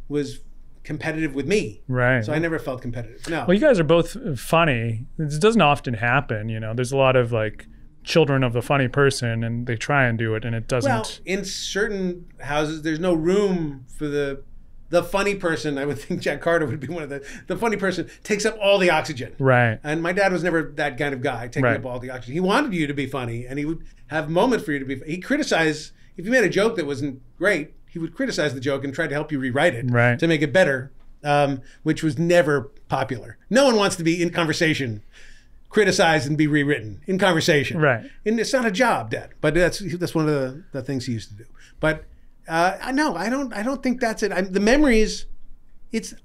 was competitive with me. Right. So I never felt competitive. No. Well, you guys are both funny. This doesn't often happen, you know. There's a lot of like children of the funny person and they try and do it and it doesn't. Well, in certain houses, there's no room for the funny person. I would think Jack Carter would be one of the funny person takes up all the oxygen. Right. And my dad was never that kind of guy, taking Right. up all the oxygen. He wanted you to be funny, and he would have moments for you to be. He criticized if you made a joke that wasn't great. He would criticize the joke and try to help you rewrite it Right. to make it better, which was never popular. No one wants to be in conversation, criticized and be rewritten in conversation. Right. And it's not a job, Dad. But that's one of the things he used to do. But no, I don't think that's it. The memories.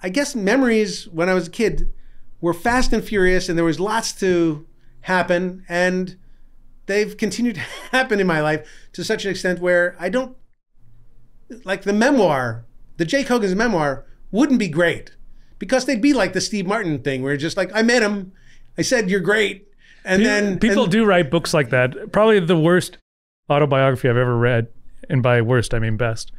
I guess memories when I was a kid were fast and furious, and there was lots to happen, and they've continued to happen in my life to such an extent where I don't, like the memoir, the Jake Hogan's memoir wouldn't be great because they'd be like the Steve Martin thing where just like, I met him, I said, you're great. And then people do write books like that. Probably the worst autobiography I've ever read, and by worst I mean best.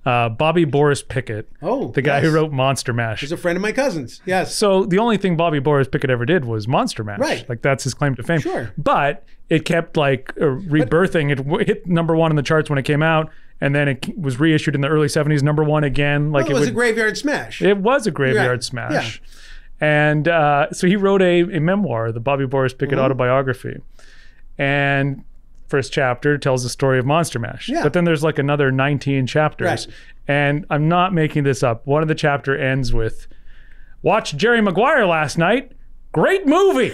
Bobby Boris Pickett, the guy who wrote Monster Mash. He's a friend of my cousin's. Yes. So the only thing Bobby Boris Pickett ever did was Monster Mash. Right. Like that's his claim to fame. Sure. But it kept like rebirthing. It hit #1 in the charts when it came out, and then it was reissued in the early 70s, #1 again. Like it was a graveyard smash. It was a graveyard smash. Yeah. And so he wrote a memoir, the Bobby Boris Pickett autobiography. And first chapter tells the story of Monster Mash. Yeah. But then there's like another 19 chapters. Right. And I'm not making this up. One of the chapter ends with, watched Jerry Maguire last night. Great movie.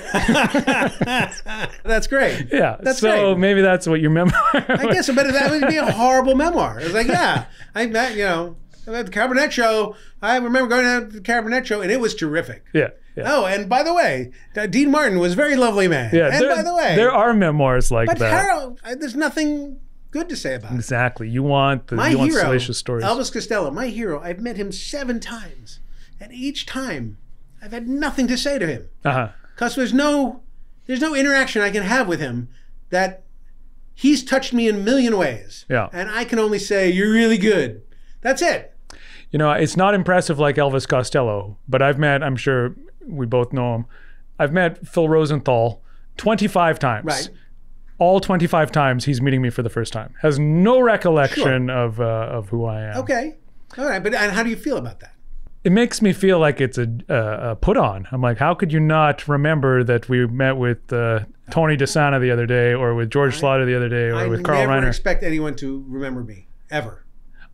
That's great. Yeah. That's so great. Maybe that's what your memoir. I guess, but that would be a horrible memoir. It's like, yeah, I met, at the Cabernet Show. I remember going out to the Cabernet Show, and it was terrific. Yeah. Oh, and by the way, Dean Martin was a very lovely man. Yeah. And by the way, there are memoirs like that. But Harold, there's nothing good to say about it. Exactly. You want salacious stories. Elvis Costello, my hero. I've met him 7 times, and each time I've had nothing to say to him. Because there's no interaction I can have with him that he's touched me in a million ways. Yeah. And I can only say, you're really good. That's it. It's not impressive like Elvis Costello, but I've met, I'm sure we both know him, I've met Phil Rosenthal 25 times. Right. All 25 times he's meeting me for the first time. Has no recollection of who I am. Okay. All right. But and how do you feel about that? It makes me feel like it's a put on. I'm like, how could you not remember that we met with Tony DeSana the other day, or with George Slaughter the other day, or with Carl Reiner? I never expect anyone to remember me, ever.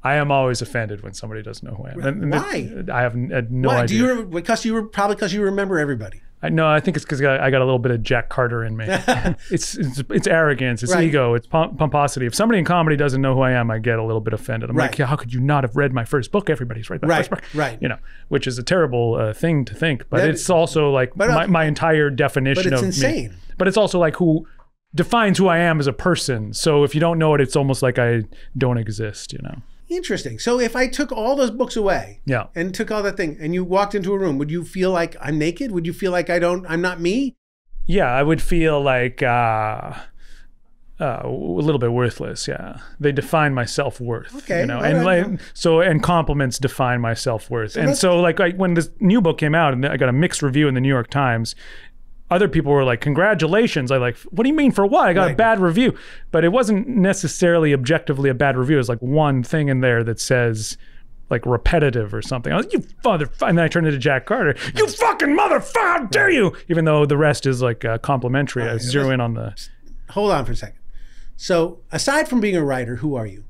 I am always offended when somebody doesn't know who I am. Why? I have no Why? idea. Because you remember everybody. I think it's because I got a little bit of Jack Carter in me. it's arrogance, it's ego, it's pomposity. If somebody in comedy doesn't know who I am, I get a little bit offended. I'm like, yeah, how could you not have read my first book? Everybody's read my first book. Right. Which is a terrible thing to think. But it's also like my entire definition of me. But it's insane. But it's also like who defines who I am as a person. So if you don't know it, it's almost like I don't exist, Interesting. So if I took all those books away, and took all that thing, and you walked into a room, would you feel like I'm naked? Would you feel like I'm not me? Yeah, I would feel like a little bit worthless. Yeah, they define my self-worth. Okay, and compliments define my self-worth. So when this new book came out, and I got a mixed review in the New York Times. Other people were like, congratulations. I like, what do you mean for what? I got a bad review. But it wasn't necessarily objectively a bad review. It was like one thing in there that says like repetitive or something. I was like, and then I turned into Jack Carter. You fucking motherfucker, how dare you? Even though the rest is like complimentary. I zero in on the... Hold on for a second. So aside from being a writer, who are you?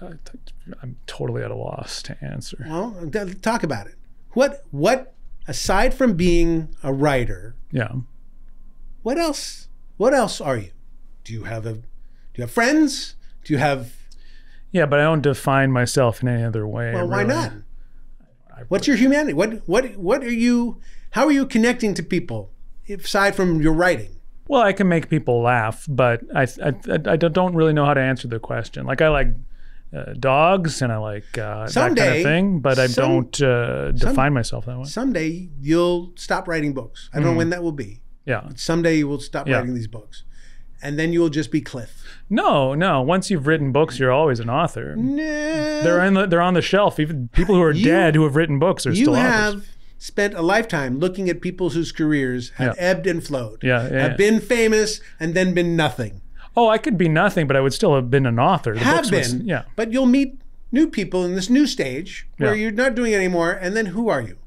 I'm totally at a loss to answer. Well, talk about it. What aside from being a writer, what else are you? Do you have friends? Do you have... Yeah, but I don't define myself in any other way. Well, why not? What's your humanity? What are you... How are you connecting to people aside from your writing? Well, I can make people laugh, but I don't really know how to answer the question. Like I like dogs and I like that kind of thing, but I don't define myself that way. Someday you'll stop writing books. I don't know when that will be. Yeah. But someday you will stop writing these books. And then you will just be Kliph. No. Once you've written books, you're always an author. Nah. They're on the shelf. Even people who are dead who have written books are still authors. You have spent a lifetime looking at people whose careers have ebbed and flowed. Have been famous and then been nothing. Oh, I could be nothing, but I would still have been an author. But you'll meet new people in this new stage where you're not doing it anymore, and then who are you?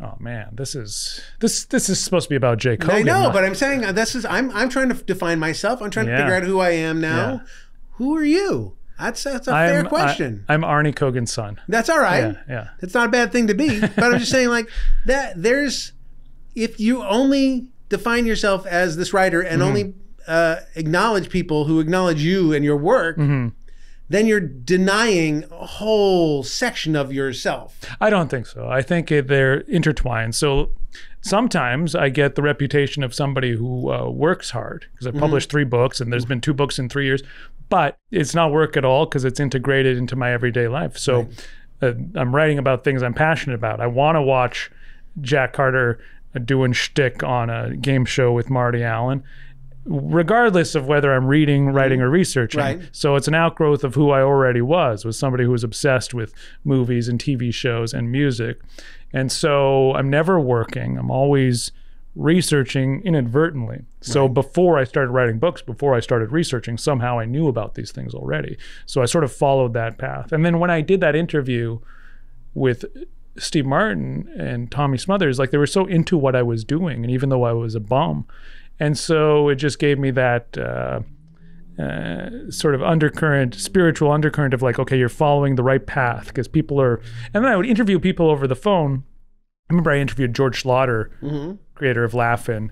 Oh man, this is supposed to be about Jake Hogan. I know, but I'm saying I'm trying to define myself. I'm trying to figure out who I am now. Yeah. Who are you? That's a fair question. I'm Arnie Kogan's son. That's all right. Yeah. It's not a bad thing to be, but I'm just saying like that. If you only define yourself as this writer and only acknowledge people who acknowledge you and your work, then you're denying a whole section of yourself. I don't think so. I think they're intertwined. So sometimes I get the reputation of somebody who works hard, because I've published 3 books and there's been 2 books in 3 years, but it's not work at all because it's integrated into my everyday life. So I'm writing about things I'm passionate about. I want to watch Jack Carter doing shtick on a game show with Marty Allen, regardless of whether I'm reading, writing, or researching. Right. So it's an outgrowth of who I already was somebody who was obsessed with movies and TV shows and music. And so I'm never working. I'm always researching inadvertently. So before I started writing books, before I started researching, somehow I knew about these things already. So I sort of followed that path. And then when I did that interview with Steve Martin and Tommy Smothers, like, they were so into what I was doing, and even though I was a bum. And so it just gave me that sort of undercurrent, spiritual undercurrent of like, okay, you're following the right path, because people are, and then I would interview people over the phone. I remember I interviewed George Schlatter, creator of Laugh-In.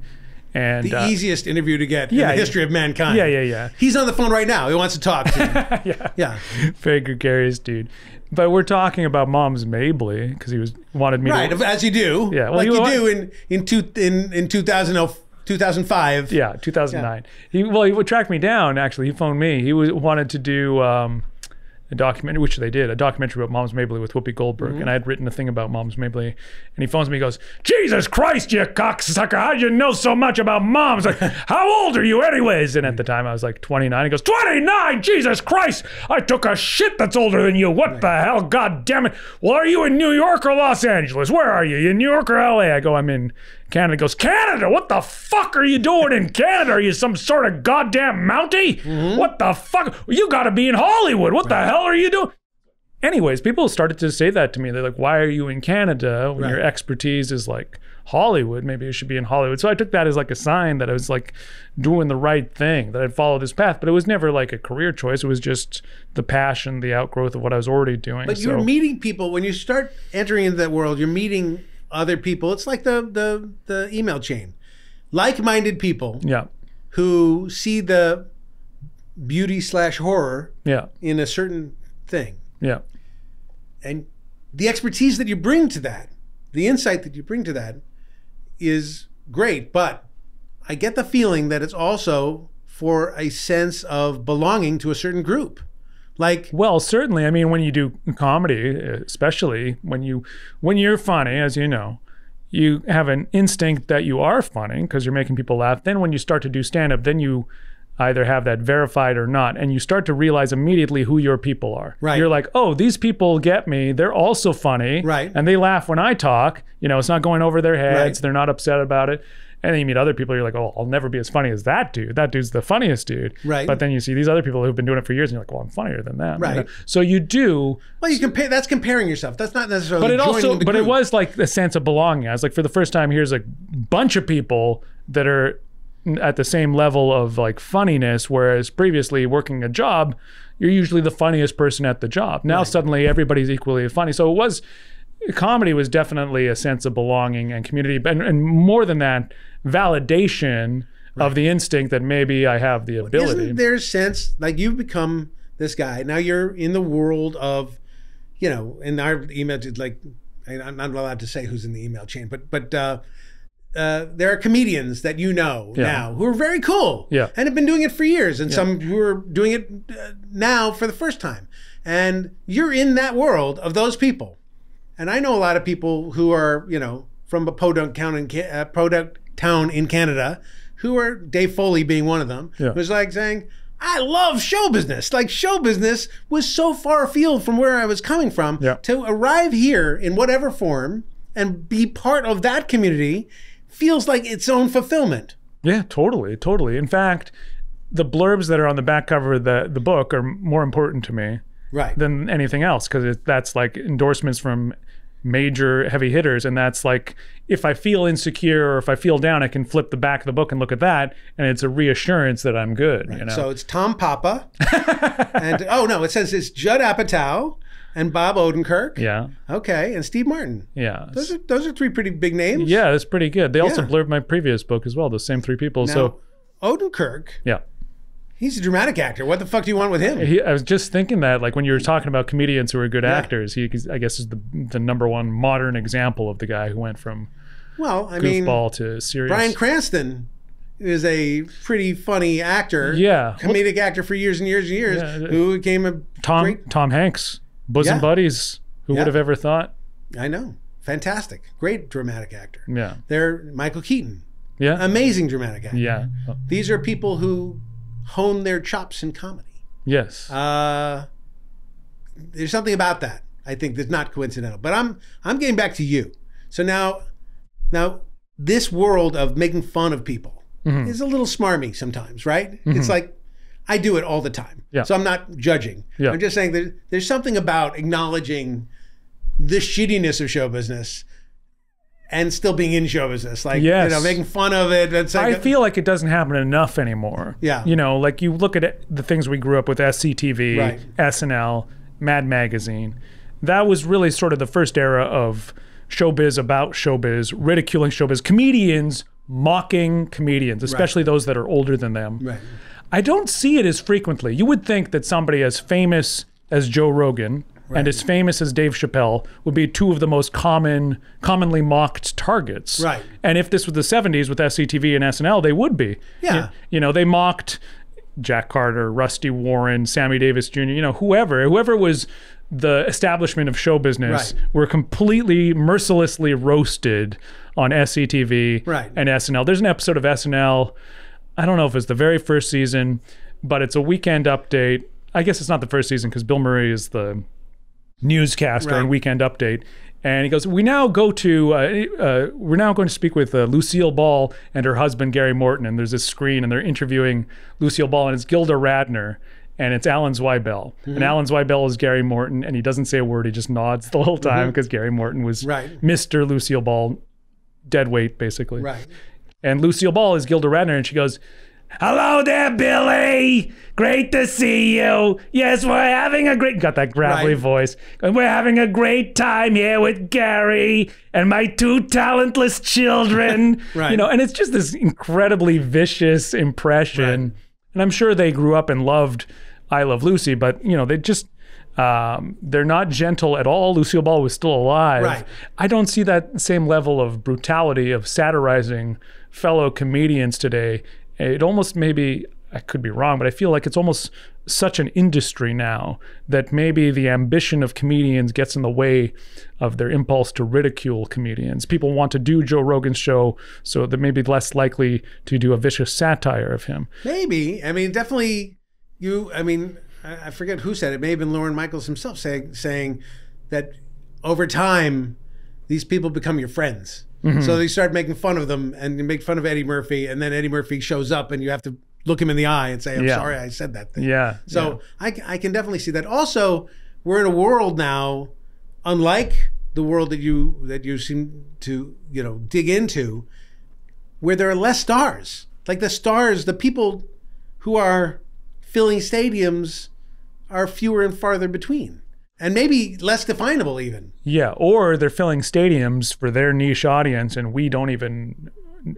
And the easiest interview to get in the history of mankind. Yeah. He's on the phone right now. He wants to talk to you. Yeah. Very gregarious dude. But we're talking about Moms Mabley, because he wanted me to... as you do. Yeah. Well, like you do in 2005. Yeah, 2009. Yeah. He would track me down, actually. He phoned me. He wanted to do a documentary, which they did, a documentary about Moms Mabley with Whoopi Goldberg. And I had written a thing about Moms Mabley. And he phones me, he goes, "Jesus Christ, you cocksucker, how do you know so much about moms? Like, how old are you anyways?" And at the time I was like 29. He goes, "29? Jesus Christ, I took a shit that's older than you. What the hell? God damn it. Well, are you in New York or Los Angeles? Where are you? You in New York or LA?" I go, "I'm in Canada." He goes, "Canada? What the fuck are you doing in Canada? Are you some sort of goddamn Mountie? What the fuck? You gotta be in Hollywood. What the hell are you doing?" Anyways, people started to say that to me. They're like, "Why are you in Canada when your expertise is like Hollywood? Maybe you should be in Hollywood." So I took that as like a sign that I was like doing the right thing, that I'd follow this path. But it was never like a career choice. It was just the passion, the outgrowth of what I was already doing. But you're meeting people. When you start entering into that world, you're meeting other people. It's like the email chain. Like-minded people who see the beauty/horror in a certain thing. Yeah. And the expertise that you bring to that, the insight that you bring to that is great. But I get the feeling that it's also for a sense of belonging to a certain group. Like, well, certainly. I mean, when you do comedy, especially when you're funny, as you know, you have an instinct that you are funny because you're making people laugh. Then when you start to do stand-up, then you either have that verified or not, and you start to realize immediately who your people are. Right. You're like, oh, these people get me. They're also funny. Right. And they laugh when I talk. You know, it's not going over their heads. Right. They're not upset about it. And then you meet other people, you're like, oh, I'll never be as funny as that dude. That dude's the funniest dude. Right. But then you see these other people who've been doing it for years, and you're like, well, I'm funnier than them. Right. You know? So you do. Well, you compare. That's comparing yourself. That's not necessarily. But it also, but it was like a sense of belonging. I was like, for the first time, here's a bunch of people that are at the same level of like funniness, whereas previously working a job, you're usually the funniest person at the job. Now suddenly everybody's equally funny. So it was. Comedy was definitely a sense of belonging and community, and more than that, validation of the instinct that maybe I have the ability. Isn't there a sense, like you've become this guy, now you're in the world of, you know, in our email, like, I'm not allowed to say who's in the email chain, but there are comedians that you know now who are very cool and have been doing it for years, and some who are doing it now for the first time. And you're in that world of those people. And I know a lot of people who are, you know, from a podunk town in Canada, who are, Dave Foley being one of them, who's like saying, I love show business. Like, show business was so far afield from where I was coming from. To arrive here in whatever form and be part of that community feels like its own fulfillment. Yeah, totally, totally. In fact, the blurbs that are on the back cover of the book are more important to me than anything else, because that's like endorsements from major heavy hitters, and that's like, if I feel insecure or if I feel down, I can flip the back of the book and look at that, and it's a reassurance that I'm good. You know? So it's Tom Papa, and it says it's Judd Apatow and Bob Odenkirk. Yeah. Okay, and Steve Martin. Yeah. Those are three pretty big names. Yeah, that's pretty good. They also blurbed my previous book as well. Those same three people. Now, so Odenkirk. Yeah. He's a dramatic actor. What the fuck do you want with him? I was just thinking that, like, when you were talking about comedians who are good actors, he, I guess, is the number one modern example of the guy who went from goofball to serious. Bryan Cranston is a pretty funny actor. Yeah. Comedic actor for years and years and years, who became a Tom Hanks, bosom buddies. Who would have ever thought? I know. Fantastic. Great dramatic actor. Yeah. They're Michael Keaton. Yeah. Amazing dramatic actor. Yeah. These are people who hone their chops in comedy. Yes. There's something about that, I think, that's not coincidental. But I'm getting back to you. So now this world of making fun of people is a little smarmy sometimes, right? It's like, I do it all the time. Yeah. So I'm not judging. Yeah. I'm just saying there's something about acknowledging the shittiness of show business and still being in show business, like, you know, making fun of it. It's like, I feel like it doesn't happen enough anymore. Yeah. You know, like you look at the things we grew up with, SCTV, Right. SNL, Mad Magazine. That was really sort of the first era of showbiz about showbiz, ridiculing showbiz, comedians mocking comedians, especially those that are older than them. Right. I don't see it as frequently. You would think that somebody as famous as Joe Rogan and as famous as Dave Chappelle would be two of the most commonly mocked targets. Right. And if this was the 70s with SCTV and SNL, they would be. Yeah. You know, they mocked Jack Carter, Rusty Warren, Sammy Davis Jr., you know, whoever was the establishment of show business were completely mercilessly roasted on SCTV and SNL. There's an episode of SNL, I don't know if it's the very first season, but it's a Weekend Update. I guess it's not the first season because Bill Murray is the newscaster on Weekend Update. And he goes, we're now going to speak with Lucille Ball and her husband, Gary Morton. And there's this screen and they're interviewing Lucille Ball and it's Gilda Radner and it's Alan Zweibel. And Alan Zweibel is Gary Morton and he doesn't say a word. He just nods the whole time because Gary Morton was Mr. Lucille Ball, dead weight, basically. Right. And Lucille Ball is Gilda Radner and she goes, hello there, Billy. Great to see you. Yes, we're having a great... Got that gravelly voice. And we're having a great time here with Gary and my two talentless children. You know, and it's just this incredibly vicious impression. And I'm sure they grew up and loved I Love Lucy, but, you know, they just... they're not gentle at all. Lucille Ball was still alive. I don't see that same level of brutality of satirizing fellow comedians today. It almost maybe, I could be wrong, but I feel like it's almost such an industry now that maybe the ambition of comedians gets in the way of their impulse to ridicule comedians. People want to do Joe Rogan's show, so they're maybe less likely to do a vicious satire of him. Maybe. I mean, definitely I forget who said it. It may have been Lorne Michaels himself saying that over time, these people become your friends. So they start making fun of them and you make fun of Eddie Murphy, and then Eddie Murphy shows up and you have to look him in the eye and say, I'm sorry I said that thing. So I can definitely see that. Also, we're in a world now, unlike the world that you seem to, you know, dig into, where there are less stars. Like the stars, the people who are filling stadiums are fewer and farther between. And maybe less definable even. Yeah, or they're filling stadiums for their niche audience and we don't even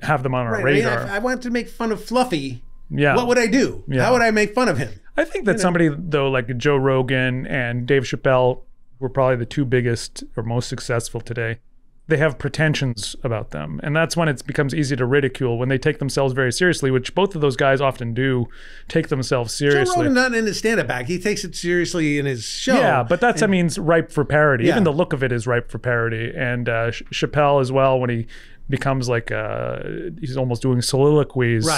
have them on our radar. I mean, I wanted to make fun of Fluffy. What would I do? How would I make fun of him? I think that somebody, though, like Joe Rogan and Dave Chappelle were probably the two biggest or most successful today. They have pretensions about them. And that's when it becomes easy to ridicule, when they take themselves very seriously, which both of those guys often do take themselves seriously. Joe Rogan, not in his stand-up act. He takes it seriously in his show. Yeah, but that's, ripe for parody. Even the look of it is ripe for parody. And Chappelle as well, when he becomes like, he's almost doing soliloquies.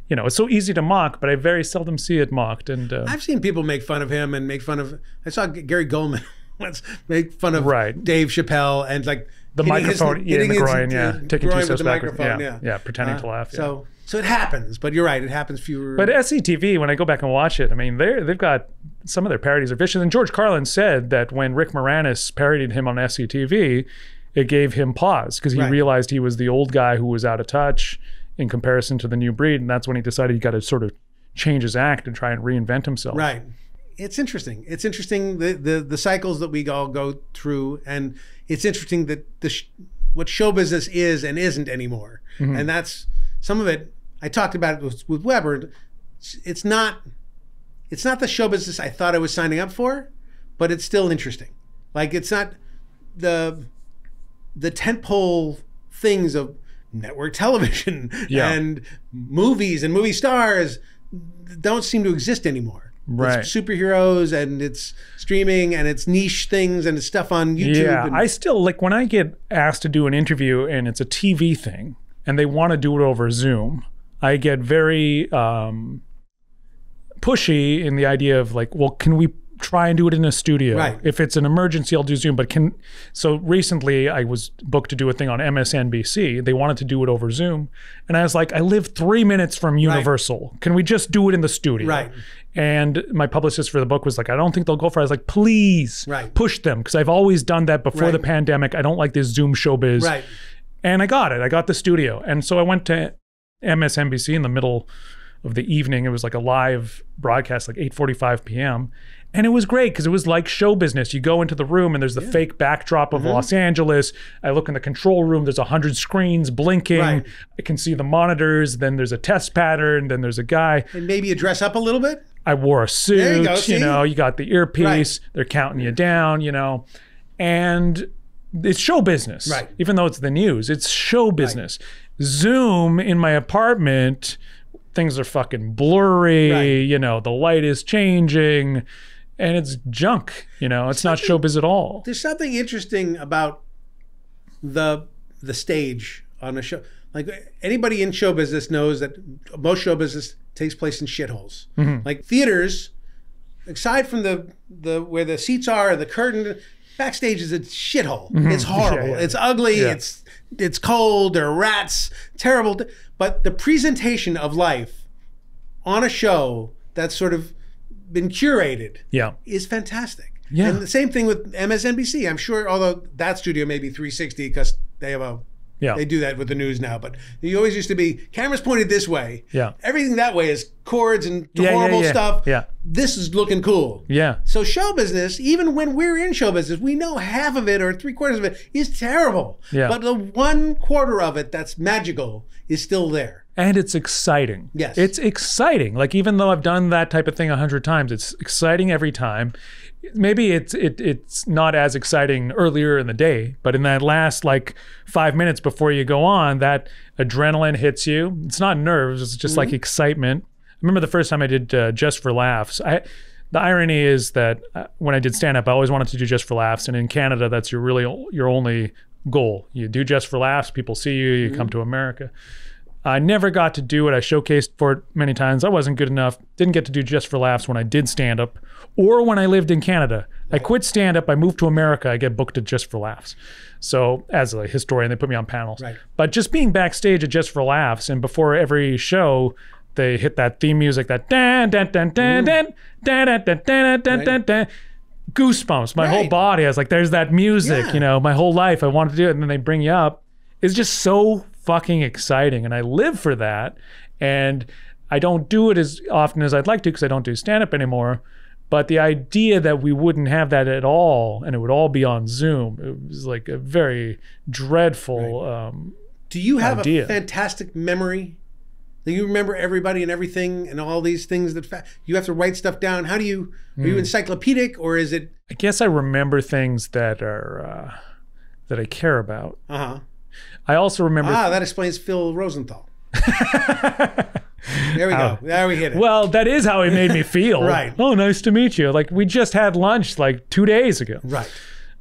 You know, it's so easy to mock, but I very seldom see it mocked. And I've seen people make fun of him and make fun of, I saw Gary Goldman once make fun of Dave Chappelle and like, the microphone in the groin, taking 2 steps backwards, pretending to laugh. So it happens, but you're right, it happens fewer. But SCTV, when I go back and watch it, I mean, they've got some of their parodies are vicious. And George Carlin said that when Rick Moranis parodied him on SCTV, it gave him pause because he realized he was the old guy who was out of touch in comparison to the new breed, and that's when he decided he got to sort of change his act and try and reinvent himself. It's interesting. It's interesting the cycles that we all go through, and it's interesting that what show business is and isn't anymore. And that's some of it. I talked about it with Weber. it's not the show business I thought I was signing up for, but it's still interesting. Like, it's not the tentpole things of network television and movies and movie stars don't seem to exist anymore. Right. It's superheroes and it's streaming and it's niche things and it's stuff on YouTube. Yeah, and, I still, like, when I get asked to do an interview and it's a TV thing and they want to do it over Zoom, I get very pushy in the idea of like, well, can we try and do it in a studio? Right. If it's an emergency, I'll do Zoom. But so recently I was booked to do a thing on MSNBC. They wanted to do it over Zoom. And I was like, I live 3 minutes from Universal. Right. Can we just do it in the studio? Right. And my publicist for the book was like, I don't think they'll go for it. I was like, please push them. Because I've always done that before the pandemic. I don't like this Zoom showbiz. Right. And I got it. I got the studio. And so I went to MSNBC in the middle of the evening. It was like a live broadcast, like 8:45 p.m. And it was great because it was like show business. You go into the room and there's the fake backdrop of Los Angeles. I look in the control room. There's 100 screens blinking. Right. I can see the monitors. Then there's a test pattern. Then there's a guy. And maybe you dress up a little bit. I wore a suit. There you go, see? You know, you got the earpiece. They're counting you down, you know. And it's show business. Right. Even though it's the news, it's show business. Zoom in my apartment, things are fucking blurry. You know, the light is changing. And it's junk, you know. It's not showbiz at all. There's something interesting about the stage on a show. Like, anybody in show business knows that most show business takes place in shitholes. Like theaters, aside from the where the seats are, the curtain, backstage is a shithole. It's horrible. It's ugly. It's cold. There are rats. Terrible. But the presentation of life on a show that's sort of been curated is fantastic. And the same thing with MSNBC. I'm sure, although that studio may be 360 because they have they do that with the news now, but you always used to be cameras pointed this way. Everything that way is cords and horrible stuff. This is looking cool. So show business, even when we're in show business, we know half of it or 3/4 of it is terrible. But the 1/4 of it that's magical is still there. And it's exciting. Yes. It's exciting. Like, even though I've done that type of thing 100 times, it's exciting every time. Maybe it's not as exciting earlier in the day, but in that last like 5 minutes before you go on, that adrenaline hits you. It's not nerves. It's just like excitement. I remember the first time I did Just for Laughs. The irony is that when I did stand-up, I always wanted to do Just for Laughs. And in Canada, that's your only goal. You do Just for Laughs, people see you, you come to America. I never got to do it. I showcased for it many times. I wasn't good enough. Didn't get to do Just for Laughs when I did stand-up or when I lived in Canada. I quit stand-up. I moved to America. I get booked at Just for Laughs. So as a historian, they put me on panels. But just being backstage at Just for Laughs, and before every show, they hit that theme music, that dan dan dan dan dan dan dan dan dan dan dan dan. Goosebumps. My whole body. I was like, there's that music, you know, my whole life I wanted to do it. And then they bring you up. It's just so fucking exciting, and I live for that. And I don't do it as often as I'd like to because I don't do stand-up anymore. But the idea that we wouldn't have that at all and it would all be on Zoom, it was like a very dreadful Do you have idea. A fantastic memory? Do you remember everybody and everything and all these things that you have to write stuff down? How do you, are you encyclopedic, or is it? I guess I remember things that are that I care about. I also remember. That explains Phil Rosenthal. There we go. There we hit it. Well, that is how he made me feel. Oh, nice to meet you. Like, we just had lunch like 2 days ago.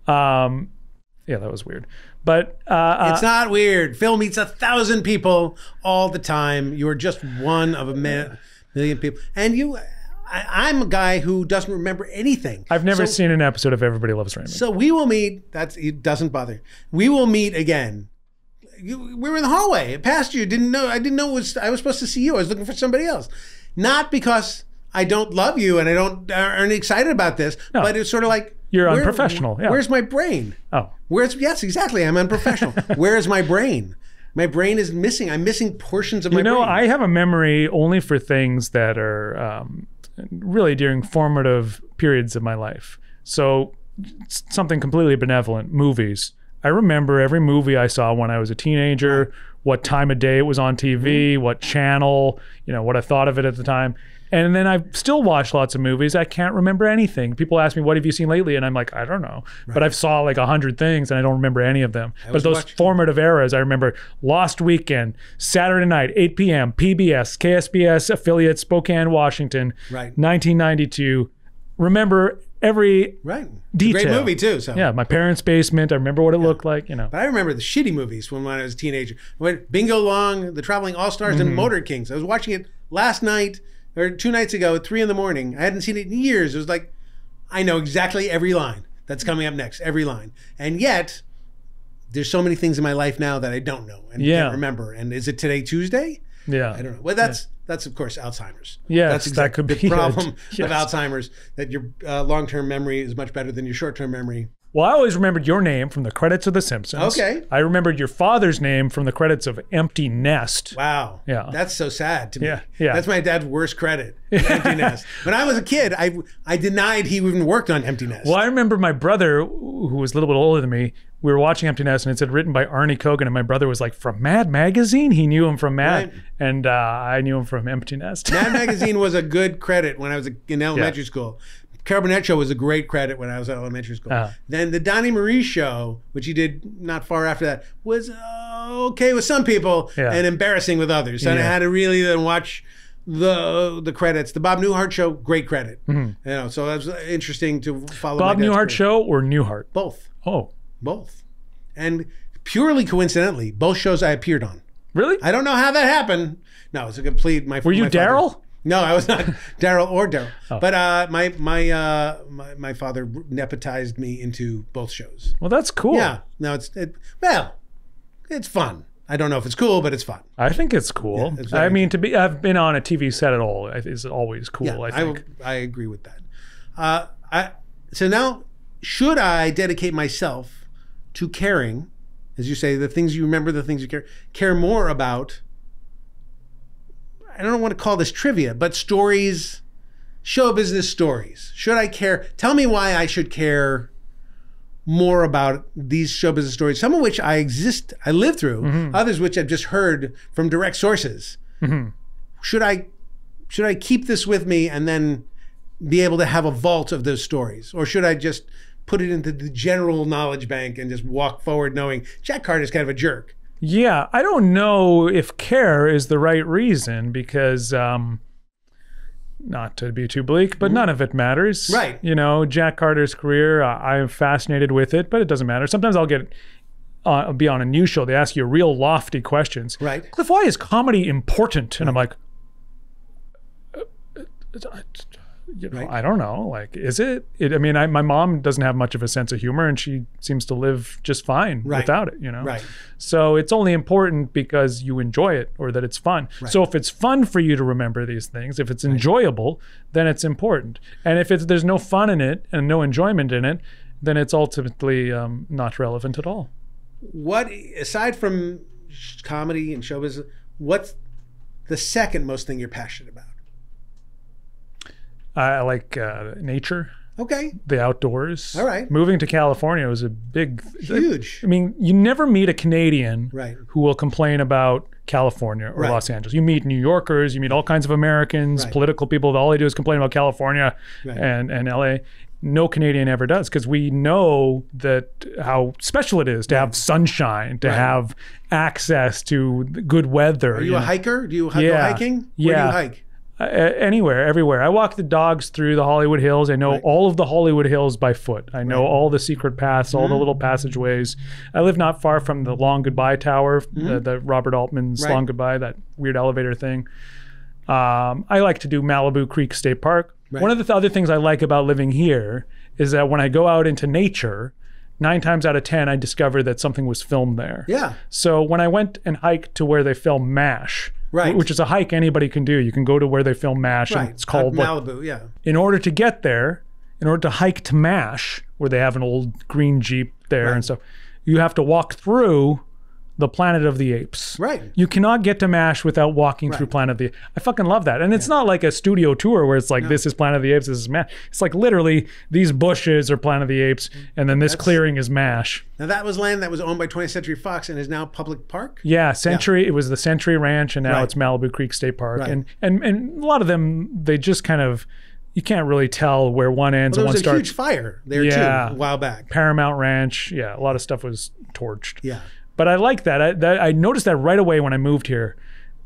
Yeah, that was weird. But it's not weird. Phil meets 1,000 people all the time. You are just one of a million people. And I'm a guy who doesn't remember anything. I've never seen an episode of Everybody Loves Raymond. So we will meet. It doesn't bother. We will meet again. We were in the hallway. It passed you. I didn't know I was supposed to see you. I was looking for somebody else. Not because I don't love you and I aren't excited about this, but it's sort of like, you're unprofessional. Where's my brain? Yes, exactly. I'm unprofessional. Where is my brain? My brain is missing. I'm missing portions of my brain. I have a memory only for things that are really during formative periods of my life. So something completely benevolent, movies. I remember every movie I saw when I was a teenager what time of day it was on TV, what channel, what I thought of it at the time. And then I've still watched lots of movies. I can't remember anything. People ask me, what have you seen lately? And I'm like, I don't know. Right. But I've saw like 100 things and I don't remember any of them. But those formative eras, I remember Lost Weekend, Saturday night, 8 p.m., PBS, KSBS affiliate, Spokane, Washington, 1992. Remember every detail. Great movie too. So yeah, my parents' basement. I remember what it looked like. But I remember the shitty movies when I was a teenager. I went Bingo Long, The Traveling All Stars, and Motor Kings. I was watching it last night or 2 nights ago at 3 a.m. I hadn't seen it in years. It was like, I know exactly every line that's coming up next, every line. And yet, there's so many things in my life now that I don't know and can't remember. And is it today Tuesday? Yeah. I don't know. Well, that's of course Alzheimer's. Yeah, that's exactly that could the be problem it. of Alzheimer's, that your long-term memory is much better than your short-term memory. Well, I always remembered your name from the credits of The Simpsons. Okay. I remembered your father's name from the credits of Empty Nest. Wow. Yeah. That's so sad to me. Yeah. That's my dad's worst credit, Empty Nest. When I was a kid, I denied he even worked on Empty Nest. Well, I remember my brother, who was a little bit older than me, we were watching Empty Nest and it said written by Arnie Kogan, and my brother was like, from Mad Magazine? He knew him from Mad, and I knew him from Empty Nest. Mad Magazine was a good credit when I was in elementary school. Carol Burnett Show was a great credit when I was at elementary school. Then the Donnie Marie Show, which he did not far after that, was okay with some people and embarrassing with others. And I had to really then watch the credits. The Bob Newhart Show, great credit. So that was interesting to follow. Bob Newhart Show or Newhart? Both. Oh. Both. And purely coincidentally, both shows I appeared on. Really? I don't know how that happened. No, it's a complete. Were you Daryl? No, I was not Daryl or Daryl. But my father nepotized me into both shows. Well, that's cool. Yeah. No, it's fun. I don't know if it's cool, but it's fun. I think it's cool. Yeah, I mean, I've been on a TV set at all is always cool. Yeah, I think. I agree with that. So now, should I dedicate myself to caring, as you say, the things you remember, the things you care more about? I don't want to call this trivia, but stories, show business stories. Should I care? Tell me why I should care more about these show business stories, some of which I lived through, others which I've just heard from direct sources. Should I keep this with me and then be able to have a vault of those stories? Or should I just put it into the general knowledge bank and just walk forward knowing Jack Carter's kind of a jerk? Yeah, I don't know if care is the right reason because, not to be too bleak, but none of it matters. Right. Jack Carter's career, I'm fascinated with it, but it doesn't matter. Sometimes I'll be on a news show. They ask you real lofty questions. Right. Kliph, why is comedy important? And I'm like, I don't know. Like, is it? I mean, my mom doesn't have much of a sense of humor, and she seems to live just fine without it. Right. So it's only important because you enjoy it or that it's fun. Right. So if it's fun for you to remember these things, if it's enjoyable, then it's important. And if there's no fun in it and no enjoyment in it, then it's ultimately not relevant at all. What, aside from comedy and showbiz, what's the second most thing you're passionate about? I like nature. Okay. The outdoors. All right. Moving to California was a huge. I mean, you never meet a Canadian who will complain about California or Los Angeles. You meet New Yorkers, you meet all kinds of Americans, political people. All they do is complain about California and LA. No Canadian ever does, because we know that how special it is to have sunshine, to have access to good weather. Are you a hiker? Do you go hiking? Where do you hike? Anywhere, everywhere. I walk the dogs through the Hollywood Hills. I know all of the Hollywood Hills by foot. I know all the secret paths, all the little passageways. I live not far from the Long Goodbye Tower, the Robert Altman's Long Goodbye, that weird elevator thing. I like to do Malibu Creek State Park. One of the other things I like about living here is that when I go out into nature, 9 times out of 10, I discover that something was filmed there. Yeah. So when I went and hiked to where they film MASH, which is a hike anybody can do. You can go to where they film MASH. And it's called Malibu, In order to get there, in order to hike to MASH, where they have an old green Jeep there and stuff, you have to walk through the Planet of the Apes. Right. You cannot get to MASH without walking through Planet of the Apes. I fucking love that. And it's not like a studio tour where it's like, this is Planet of the Apes, this is MASH. It's like literally these bushes are Planet of the Apes, and then this clearing is MASH. Now that was land that was owned by 20th Century Fox and is now public park? Yeah, Century. It was the Century Ranch, and now it's Malibu Creek State Park. Right. And a lot of them, they just kind of, you can't really tell where one ends and There one was a starts. huge fire there too a while back. Paramount Ranch. Yeah, a lot of stuff was torched. Yeah. But I like that. I noticed that right away when I moved here.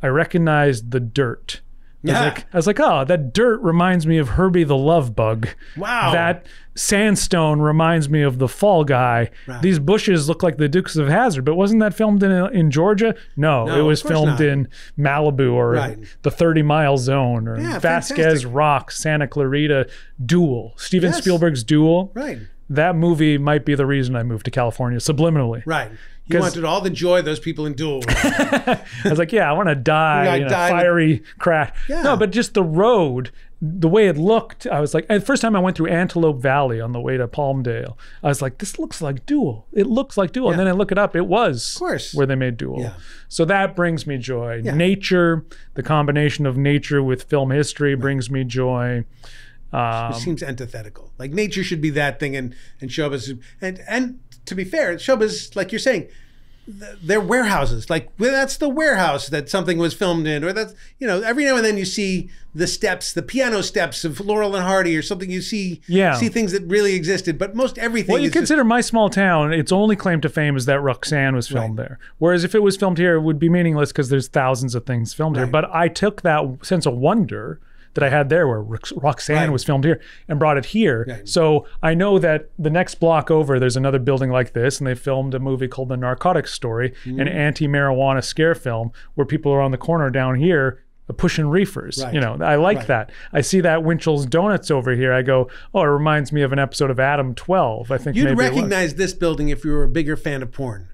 I recognized the dirt. I was like, oh, that dirt reminds me of Herbie the Love Bug. Wow. That sandstone reminds me of the Fall Guy. Right. These bushes look like the Dukes of Hazzard, but wasn't that filmed in Georgia? No, it was filmed in Malibu or the 30 Mile Zone or Vasquez Rock, Santa Clarita, Duel. Steven Spielberg's Duel. Right. That movie might be the reason I moved to California subliminally. Right. You wanted all the joy those people in Duel. I was like, I want to die in a fiery crash. Yeah. No, but just the road, the way it looked, I was like, and the first time I went through Antelope Valley on the way to Palmdale, I was like, this looks like Duel. It looks like Duel. And then I look it up, it was where they made Duel. Yeah. So that brings me joy. Yeah. Nature, the combination of nature with film history brings me joy. It seems antithetical. Like nature should be that thing, and showbiz, and to be fair, showbiz, like you're saying, they're warehouses. Like that's the warehouse that something was filmed in, or that's every now and then you see the steps, the piano steps of Laurel and Hardy, or something. You see things that really existed, but most everything. Well, you consider My Small Town, its only claim to fame is that Roxanne was filmed there. Whereas if it was filmed here, it would be meaningless because there's thousands of things filmed here. But I took that sense of wonder that I had there where Roxanne was filmed here and brought it here. Right. So I know that the next block over, there's another building like this, and they filmed a movie called The Narcotics Story, an anti-marijuana scare film where people are on the corner down here pushing reefers. Right. I like that. I see that Winchell's Donuts over here. I go, oh, it reminds me of an episode of Adam 12. I think you'd recognize this building if you were a bigger fan of porn.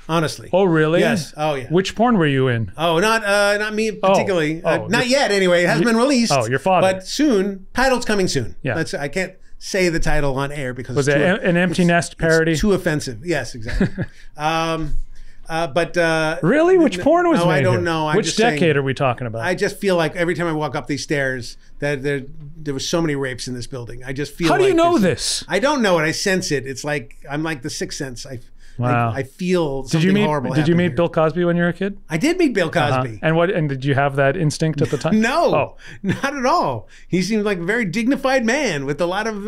Honestly. Oh, really? Yes. Oh, yeah. Which porn were you in? Oh, not me particularly. Not yet, anyway. It hasn't been released. Oh, your father. But soon. Title's coming soon. Yeah. I can't say the title on air because was it an Empty Nest parody? It's too offensive. Yes, exactly. Really? Which porn was made I don't here? know. Which decade are we talking about? I just feel like every time I walk up these stairs that there was so many rapes in this building. I just feel How do you know this? I don't know it. I sense it. It's like I'm like the Sixth Sense. Wow. I feel something horrible. Did you meet here. Bill Cosby when you were a kid? I did meet Bill Cosby. And did you have that instinct at the time? No, not at all. He seemed like a very dignified man with a lot of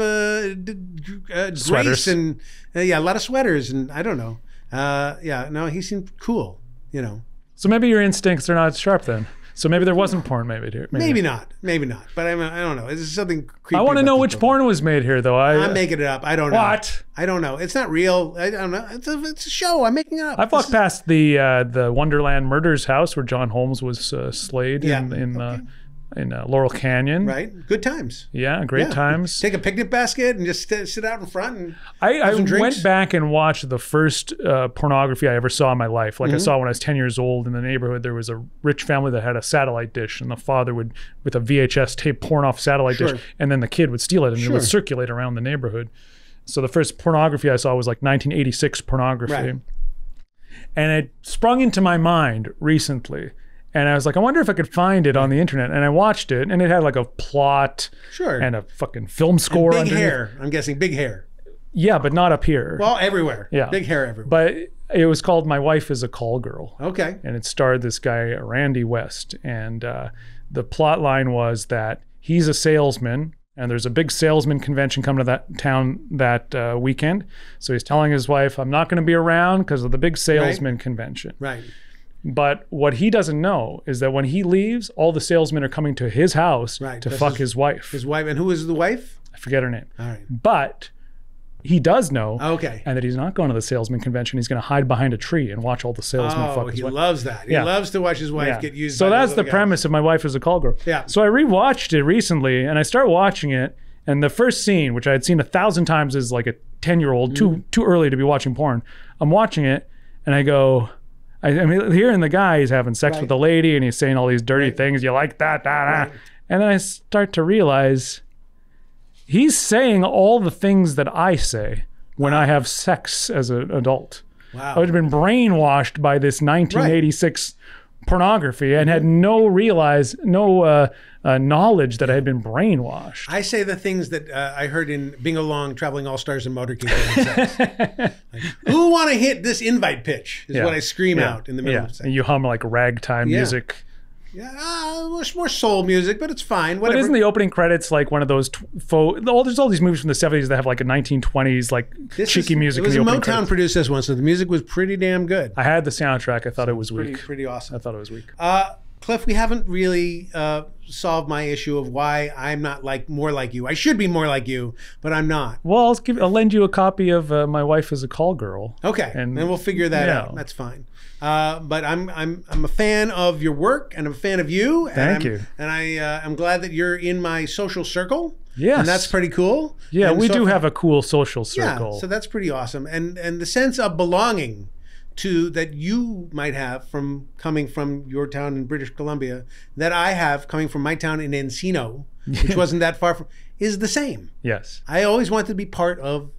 grace and a lot of sweaters, and I don't know. No, he seemed cool. So maybe your instincts are not sharp then. So maybe there wasn't porn made here. Maybe not. But I don't know. It's something creepy. I want to know which porn was made here, though. I'm making it up. I don't know. What? I don't know. It's not real. I don't know. It's a show. I'm making it up. I've walked past the Wonderland Murders house where John Holmes was slayed in Laurel Canyon. Right. Good times. Yeah, great times. Take a picnic basket and just sit out in front and I went back and watched the first pornography I ever saw in my life. Like I saw when I was 10 years old in the neighborhood. There was a rich family that had a satellite dish, and the father would, with a VHS tape, porn off satellite dish, and then the kid would steal it and it would circulate around the neighborhood. So the first pornography I saw was like 1986 pornography. Right. And it sprung into my mind recently. And I was like, I wonder if I could find it on the internet. And I watched it, and it had like a plot and a fucking film score. And big hair. I'm guessing big hair. Yeah, but not up here. Well, everywhere. Yeah. Big hair everywhere. But it was called My Wife is a Call Girl. Okay. And it starred this guy, Randy West. And the plot line was that he's a salesman, and there's a big salesman convention coming to that town that weekend. So he's telling his wife, I'm not going to be around because of the big salesman convention. Right. But what he doesn't know is that when he leaves, all the salesmen are coming to his house to fuck his wife. His wife. And who is the wife? I forget her name. All right. But he does know. Okay. And that he's not going to the salesman convention. He's going to hide behind a tree and watch all the salesmen fuck his wife. He loves that. He loves to watch his wife get used. So that's the premise of My Wife is a Call Girl. Yeah. So I rewatched it recently, and I start watching it, and the first scene, which I had seen 1,000 times as like a 10-year-old, too early to be watching porn. I'm watching it, and I go, I mean, hearing the guy, he's having sex with the lady and he's saying all these dirty things. You like that? And then I start to realize he's saying all the things that I say when I have sex as an adult. Wow. I would have been brainwashed by this 1986 pornography and had no knowledge that I had been brainwashed. I say the things that I heard in Bing Along, Traveling All-Stars and Motor King. Like, who want to hit this invite pitch is what I scream out in the middle of the and you hum like ragtime music. Yeah, more soul music, but it's fine. Whatever. But isn't the opening credits like one of those there's all these movies from the 70s that have like a 1920s like cheeky music. It was in the a opening Motown credits. produced this one, so the music was pretty damn good. I had the soundtrack. I thought it was weak. Pretty awesome. I thought it was weak. Cliff, we haven't really solved my issue of why I'm not more like you. I should be more like you, but I'm not. Well, I'll lend you a copy of My Wife is a Call Girl. Okay, and we'll figure that out. That's fine. But I'm a fan of your work, and I'm a fan of you. Thank you. And I'm glad that you're in my social circle. Yes. And that's pretty cool. Yeah, and we do have a cool social circle. Yeah, so that's pretty awesome. And the sense of belonging that you might have from coming from your town in British Columbia, that I have coming from my town in Encino, which wasn't that far from, is the same. Yes. I always wanted to be part of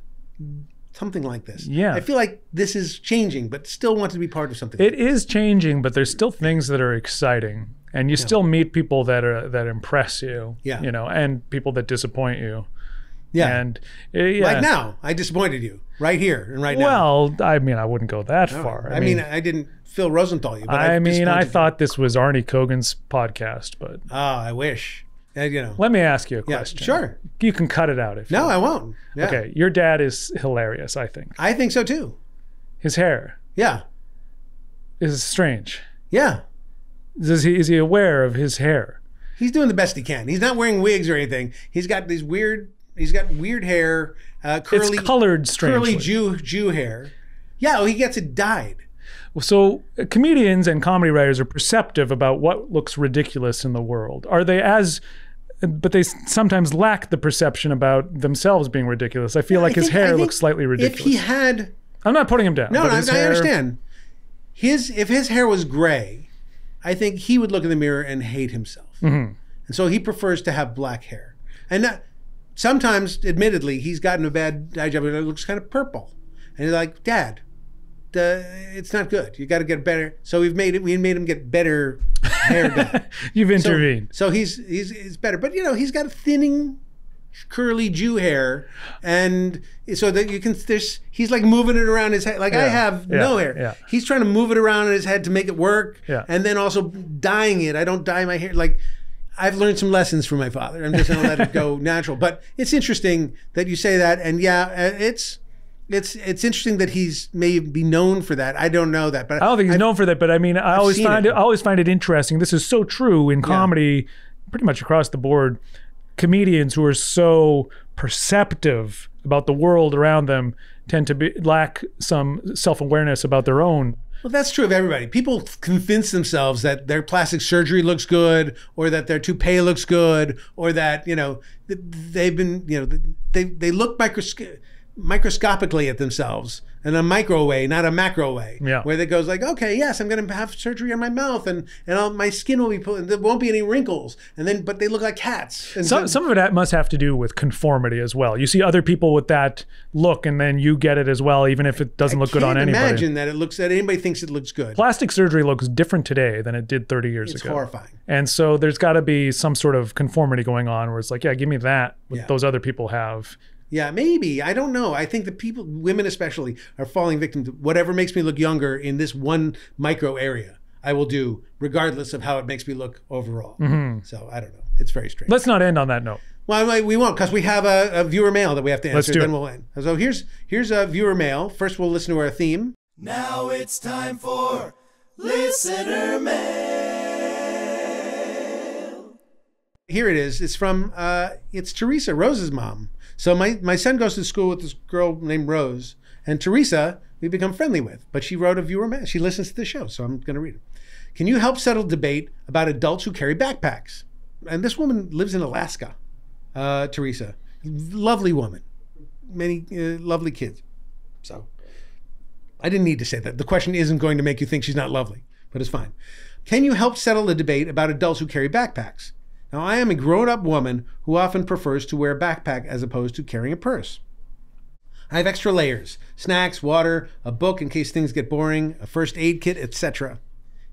something like this. Yeah. I feel like this is changing, but still want to be part of something. It is changing, but there's still things that are exciting, and you still meet people that impress you. Yeah. You know, and people that disappoint you. Yeah. And like now, I disappointed you right here and right now. Well, I mean, I wouldn't go that far. I mean, I didn't Phil Rosenthal you, but I thought this was Arnie Kogan's podcast, but I wish. Let me ask you a question. Sure. You can cut it out if you want. I won't. Yeah. Okay, your dad is hilarious, I think. I think so too. His hair. Yeah. Is strange. Yeah. Is he aware of his hair? He's doing the best he can. He's not wearing wigs or anything. He's got weird hair, curly, it's colored strangely. Curly Jew hair. Yeah, he gets it dyed. So comedians and comedy writers are perceptive about what looks ridiculous in the world. Are they but they sometimes lack the perception about themselves being ridiculous. I feel like his hair looks slightly ridiculous. If he had... I'm not putting him down. No, I understand. If his hair was gray, I think he would look in the mirror and hate himself. Mm-hmm. And so he prefers to have black hair. And sometimes, admittedly, he's gotten a bad dye job and it looks kind of purple. And he's like, Dad, it's not good. You got to get better. So we made him get better hair dye. You've intervened. So he's better. But he's got a thinning, curly Jew hair, and so that he's like moving it around his head. Like I have no hair. Yeah. He's trying to move it around in his head to make it work. Yeah. And then also dyeing it. I don't dye my hair. Like I've learned some lessons from my father. I'm just gonna let it go natural. But it's interesting that you say that, and it's interesting that he's maybe known for that. I don't know that, but I don't think he's known for that. But I mean, I always find it interesting. This is so true in comedy, pretty much across the board. Comedians who are so perceptive about the world around them tend to lack some self-awareness about their own. Well, that's true of everybody. People convince themselves that their plastic surgery looks good, or that their toupee looks good, or that they've been they look microscopically at themselves in a micro way, not a macro way. Yeah. Where it goes like, okay, yes, I'm going to have surgery on my mouth, and my skin will be put. There won't be any wrinkles, but they look like cats. And some of it must have to do with conformity as well. You see other people with that look, and then you get it as well, even if it doesn't look good on anybody. I can't imagine that anybody thinks it looks good. Plastic surgery looks different today than it did 30 years ago. It's horrifying. And so there's got to be some sort of conformity going on where it's like, yeah, give me that, what those other people have. Yeah, maybe. I don't know. I think that women especially, are falling victim to whatever makes me look younger in this one micro area. I will do, regardless of how it makes me look overall. Mm-hmm. So I don't know. It's very strange. Let's not end on that note. Well, we won't, because we have a viewer mail that we have to answer. Let's do then it. We'll end. So here's a viewer mail. First, we'll listen to our theme. Now it's time for listener mail. Here it is. It's from it's Teresa, Rose's mom. So my son goes to school with this girl named Rose, and Teresa we've become friendly with, but she wrote a viewer mail. She listens to the show, so I'm going to read it. Can you help settle debate about adults who carry backpacks? And this woman lives in Alaska, Teresa. Lovely woman. Many lovely kids. So I didn't need to say that. The question isn't going to make you think she's not lovely, but it's fine. Can you help settle the debate about adults who carry backpacks? Now, I am a grown-up woman who often prefers to wear a backpack as opposed to carrying a purse. I have extra layers, snacks, water, a book in case things get boring, a first aid kit, etc.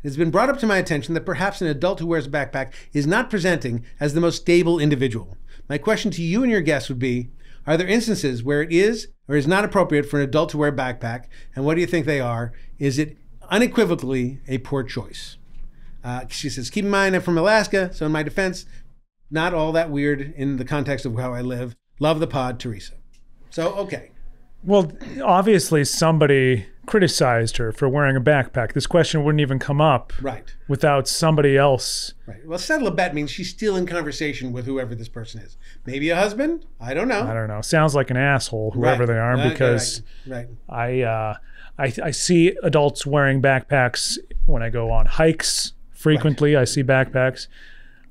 It has been brought up to my attention that perhaps an adult who wears a backpack is not presenting as the most stable individual. My question to you and your guests would be, are there instances where it is or is not appropriate for an adult to wear a backpack, and what do you think they are? Is it unequivocally a poor choice? She says, keep in mind I'm from Alaska, so in my defense, not all that weird in the context of how I live. Love the pod, Teresa. So, okay. Well, obviously somebody criticized her for wearing a backpack. This question wouldn't even come up Right. without somebody else. Right. Well, settle a bet means she's still in conversation with whoever this person is. Maybe a husband? I don't know. I don't know. Sounds like an asshole, whoever they are, because Right. I see adults wearing backpacks when I go on hikes frequently. I see backpacks.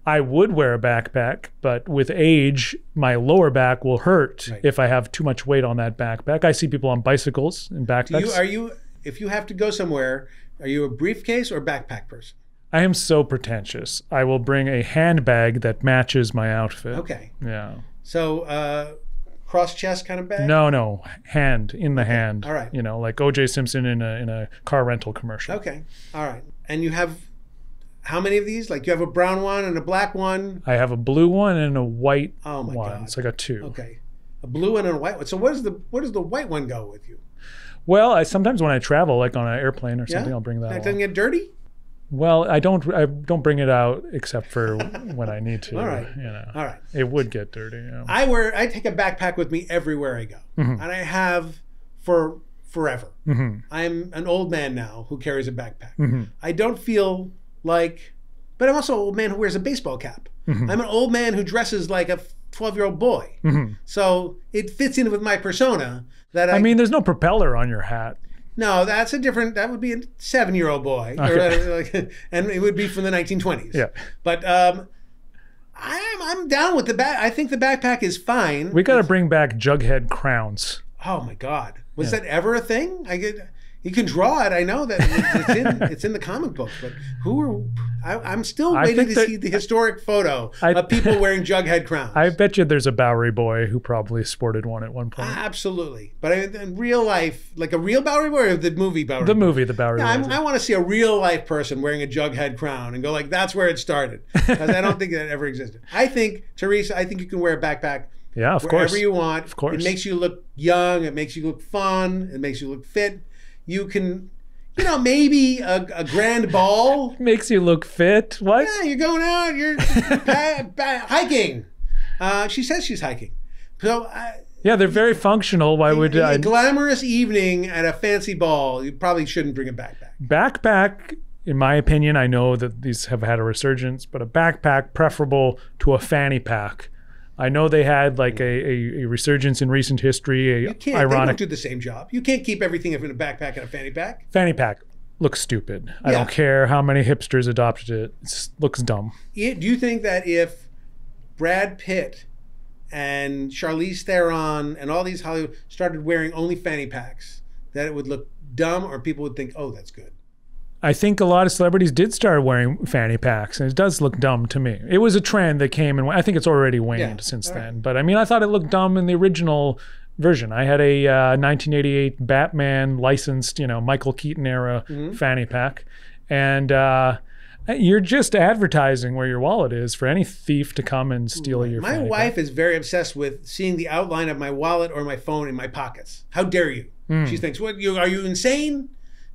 I would wear a backpack, but with age, my lower back will hurt if I have too much weight on that backpack. I see people on bicycles in backpacks. If you have to go somewhere, are you a briefcase or backpack person? I am so pretentious. I will bring a handbag that matches my outfit. Okay. Yeah. So, cross chest kind of bag? No, hand, in the hand. All right. You know, like O.J. Simpson in a car rental commercial. Okay. All right. And you have how many of these? Like you have a brown one and a black one? I have a blue one and a white Oh my one. God. So I got two. Okay. A blue one and a white one. So where does the white one go with you? Well, sometimes when I travel, like on an airplane or something, I'll bring that. That doesn't get dirty? Well, I don't bring it out except for when I need to. All right. You know. All right. It would get dirty. Yeah. I take a backpack with me everywhere I go. Mm-hmm. And I have for forever. Mm-hmm. I'm an old man now who carries a backpack. Mm-hmm. I don't feel like, but I'm also an old man who wears a baseball cap. Mm-hmm. I'm an old man who dresses like a 12-year-old boy. Mm-hmm. So it fits in with my persona that I mean, there's no propeller on your hat. No, that would be a 7-year-old boy. Okay. And it would be from the 1920s. Yeah. But I'm down with the back. I think the backpack is fine. We got to bring back Jughead crowns. Oh my God. Was that ever a thing? You can draw it. I know that it's in the comic books, but I'm still waiting to see the historic photo of people wearing Jughead crowns. I bet you there's a Bowery boy who probably sported one at one point. Absolutely. But in real life, like a real Bowery boy or the movie Bowery The boy? movie, the Bowery boy. I want to see a real life person wearing a Jughead crown and go like, that's where it started. Because I don't think that ever existed. Teresa, you can wear a backpack Yeah, of wherever course. you want. Of course. It makes you look young. It makes you look fun. It makes you look fit. You can, maybe a grand ball. Makes you look fit. What? Yeah, you're going out. You're hiking. She says she's hiking. So Yeah, they're very functional. Why would a I? glamorous evening at a fancy ball, you probably shouldn't bring a backpack. Backpack, in my opinion, I know that these have had a resurgence, but a backpack preferable to a fanny pack. I know they had like a resurgence in recent history. They don't do the same job. You can't keep everything in a backpack and a fanny pack. Fanny pack looks stupid. I don't care how many hipsters adopted it. It looks dumb. Do you think that if Brad Pitt and Charlize Theron and all these Hollywood started wearing only fanny packs, that it would look dumb, or people would think, oh, that's good? I think a lot of celebrities did start wearing fanny packs, and it does look dumb to me. It was a trend that came and I think it's already waned since then. But I mean, I thought it looked dumb in the original version. I had a 1988 Batman licensed, Michael Keaton era fanny pack. And you're just advertising where your wallet is for any thief to come and steal your fanny pack. My wife is very obsessed with seeing the outline of my wallet or my phone in my pockets. How dare you? She thinks, are you insane?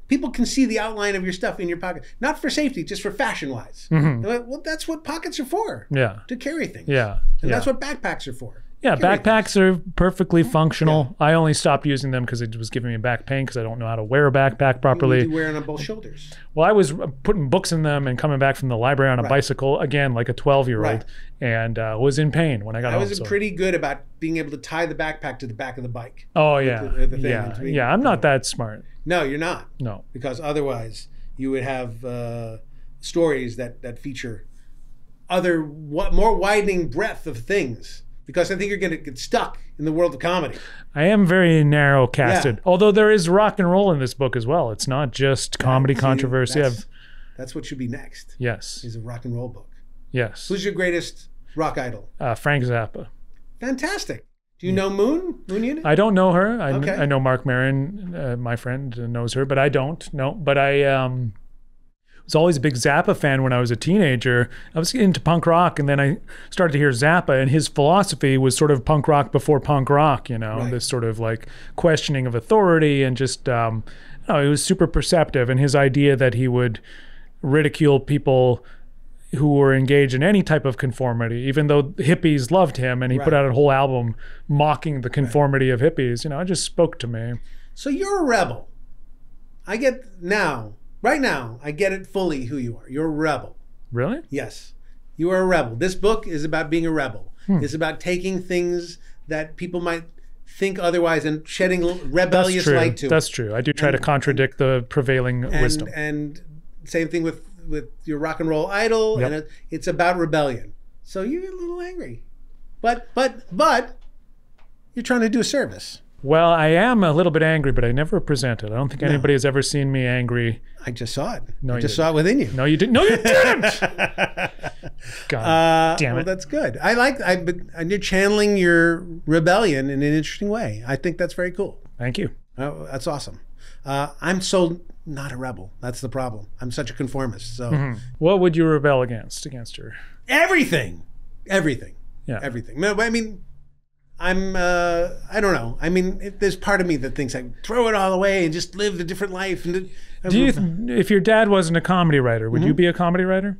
People can see the outline of your stuff in your pocket. Not for safety, just for fashion-wise. Well, that's what pockets are for. Yeah. To carry things. Yeah. And that's what backpacks are for. Yeah, backpacks are perfectly functional. I only stopped using them because it was giving me back pain because I don't know how to wear a backpack properly. You wear it on both shoulders. Well, I was putting books in them and coming back from the library on a bicycle, again, like a 12-year-old, and was in pain when I got home. I was pretty good about being able to tie the backpack to the back of the bike. Oh, yeah. The thing yeah, I'm not that smart. No, you're not. No. Because otherwise you would have stories that feature more widening breadth of things. Because I think you're going to get stuck in the world of comedy. I am very narrow casted. Although there is rock and roll in this book as well. It's not just comedy controversy. That's what should be next. Yes. Is a rock and roll book. Yes. Who's your greatest rock idol? Frank Zappa. Fantastic. Do you know Moon Unit? I don't know her. Okay. I know Mark Maron, my friend, knows her, but I don't. No, but I was always a big Zappa fan when I was a teenager. I was into punk rock, and then I started to hear Zappa, and his philosophy was sort of punk rock before punk rock, Right. this sort of like questioning of authority, and just, he was super perceptive, and his idea that he would ridicule people who were engaged in any type of conformity, even though hippies loved him, and he put out a whole album mocking the conformity of hippies, it just spoke to me. So you're a rebel. I get right now, I get it fully who you are. You're a rebel. Really? Yes. You are a rebel. This book is about being a rebel. It's about taking things that people might think otherwise and shedding rebellious light to. That's true. I do try to contradict the prevailing wisdom. And same thing with your rock and roll idol, Yep. and it's about rebellion. So you're a little angry, but you're trying to do a service. Well, I am a little bit angry, but I never present it. I don't think anybody has ever seen me angry. I just saw it. No, I you just saw it within you. No, you didn't. No, you didn't. God damn Well, it. that's good. And you're channeling your rebellion in an interesting way. I think that's very cool. Thank you. Oh, that's awesome. I'm so not a rebel. That's the problem. I'm such a conformist. So What would you rebel against her? everything. Yeah. Everything. No, but I mean, I don't know. I mean, there's part of me that thinks I throw it all away and just live a different life. And If your dad wasn't a comedy writer, would you be a comedy writer?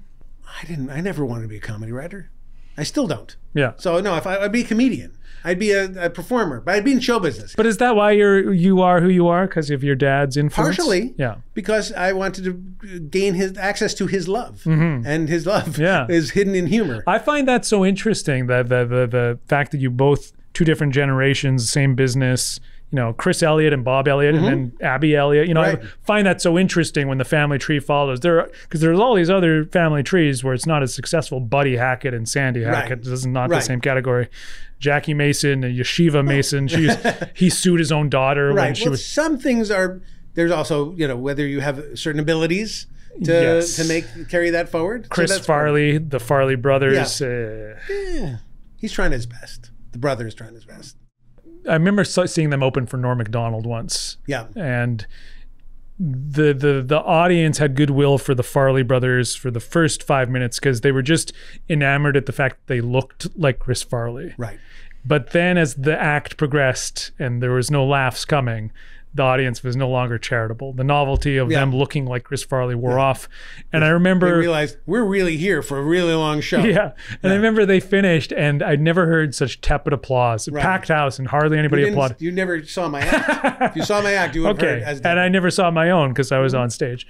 I never wanted to be a comedy writer. I still don't. Yeah. So no, if I'd be a comedian, I'd be a performer, but I'd be in show business. But is that why you are who you are? Because of your dad's influence? Partially, Yeah. because I wanted to gain his access to his love, and his love is hidden in humor. I find that so interesting, that the fact that you both two different generations, same business, Chris Elliott and Bob Elliott, and then Abby Elliott. Right. I find that so interesting when the family tree follows. Because there's all these other family trees where it's not as successful. Buddy Hackett and Sandy Hackett, this is not the same category. Jackie Mason, Yeshiva Mason, he sued his own daughter when she was. Some things are. There's also whether you have certain abilities to carry that forward. Chris Farley, the Farley brothers. Yeah, he's trying his best. The brother is trying his best. I remember seeing them open for Norm Macdonald once. Yeah. And the audience had goodwill for the Farley brothers for the first 5 minutes because they were just enamored at the fact that they looked like Chris Farley. Right. But then as the act progressed and there was no laughs coming, the audience was no longer charitable. The novelty of them looking like Chris Farley wore off. And I remember... They realized we're really here for a really long show. Yeah. And I remember they finished and I'd never heard such tepid applause. Packed house and hardly anybody applauded. You never saw my act. If you saw my act, you would have heard. And I never saw my own because I was on stage.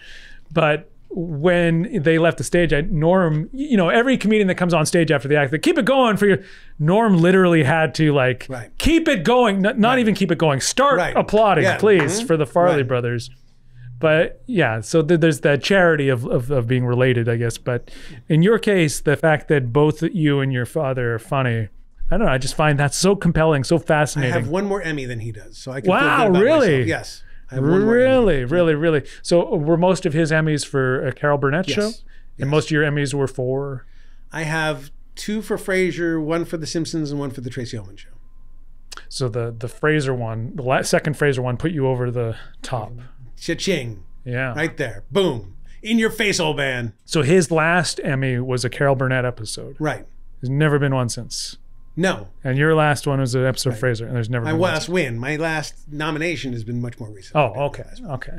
But when they left the stage, Norm, every comedian that comes on stage after the act, they keep it going for you. Norm literally had to keep it going, not even keep it going. Start applauding, please, for the Farley brothers. But yeah, so there's that charity of being related, I guess. But in your case, the fact that both you and your father are funny, I don't know. I just find that so compelling, so fascinating. I have one more Emmy than he does, so I can feel good wow, about really? myself. Yes. I have one more Really, Emmy. really. So were most of his Emmys for a Carol Burnett show? And most of your Emmys were for? I have 2 for Frasier, 1 for The Simpsons, and 1 for The Tracy Ullman Show. So the Fraser one, the second Fraser one put you over the top. Cha-ching. Yeah. Right there. Boom. In your face, old man. So his last Emmy was a Carol Burnett episode. Right. There's never been one since. No. And your last one was an episode of Fraser, and there's never been one last since. win. My last nomination has been much more recent. Oh, okay. Okay.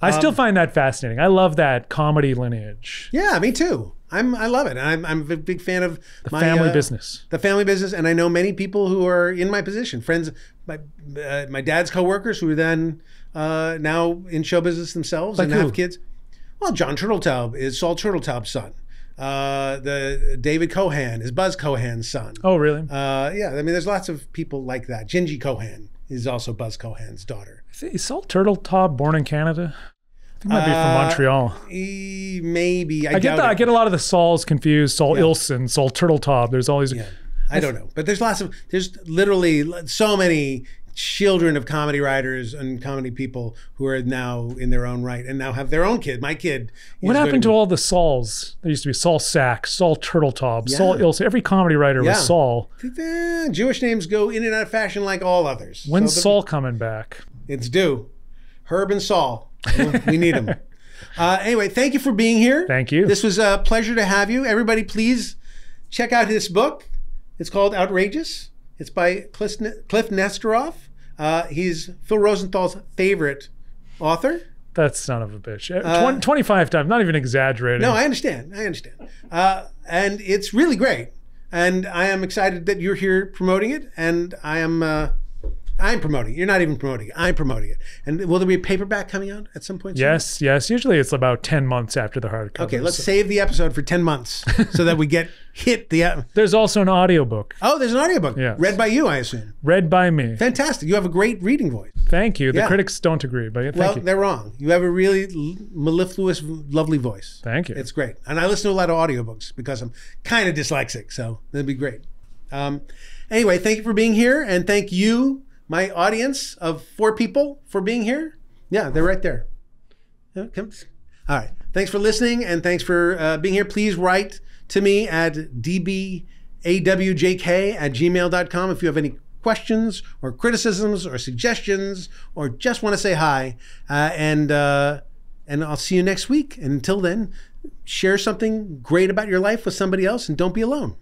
I still find that fascinating. I love that comedy lineage. Yeah, me too. I love it. I'm a big fan of The family business. The family business, and I know many people who are in my position. Friends, my dad's coworkers who are then now in show business themselves and have kids. Well, John Turteltaub is Saul Turteltaub's son. The David Cohan is Buzz Cohan's son. Oh, really? Yeah, I mean, there's lots of people like that. Gingy Cohan is also Buzz Cohan's daughter. Is Saul Turteltaub born in Canada? I think he might be from Montreal. Maybe. I get a lot of the Sauls confused. Saul Ilson, Saul Turteltaub. There's all these. Yeah. I don't know, but there's literally so many children of comedy writers and comedy people who are now in their own right and now have their own kid. My kid. What happened to all the Sauls? There used to be Saul Sachs, Saul Turteltaub, Saul Ilse. Every comedy writer was Saul. Jewish names go in and out of fashion like all others. When's Saul coming back? It's due. Herb and Saul. We need them. Anyway, thank you for being here. Thank you. This was a pleasure to have you. Everybody, please check out his book. It's called Outrageous. It's by Kliph Nesteroff. He's Phil Rosenthal's favorite author. That son of a bitch. 25 times, not even exaggerating. No, I understand. And it's really great. And I am excited that you're here promoting it. And I'm promoting it. You're not even promoting it. I'm promoting it. And will there be a paperback coming out at some point soon? Yes. Usually it's about 10 months after the hardcover. Okay, let's save the episode for 10 months so that we hit the... There's also an audiobook. Oh, there's an audiobook. Yes. Read by you, I assume. Read by me. Fantastic. You have a great reading voice. Thank you. The critics don't agree, but thank you. They're wrong. You have a really mellifluous, lovely voice. Thank you. It's great. And I listen to a lot of audiobooks because I'm kind of dyslexic, so that'd be great. Anyway, thank you for being here, and thank you, my audience of 4 people, for being here. Yeah, they're right there. All right. Thanks for listening, and thanks for being here. Please write to me at dbawjk@gmail.com if you have any questions or criticisms or suggestions or just want to say hi. And I'll see you next week. And until then, share something great about your life with somebody else and don't be alone.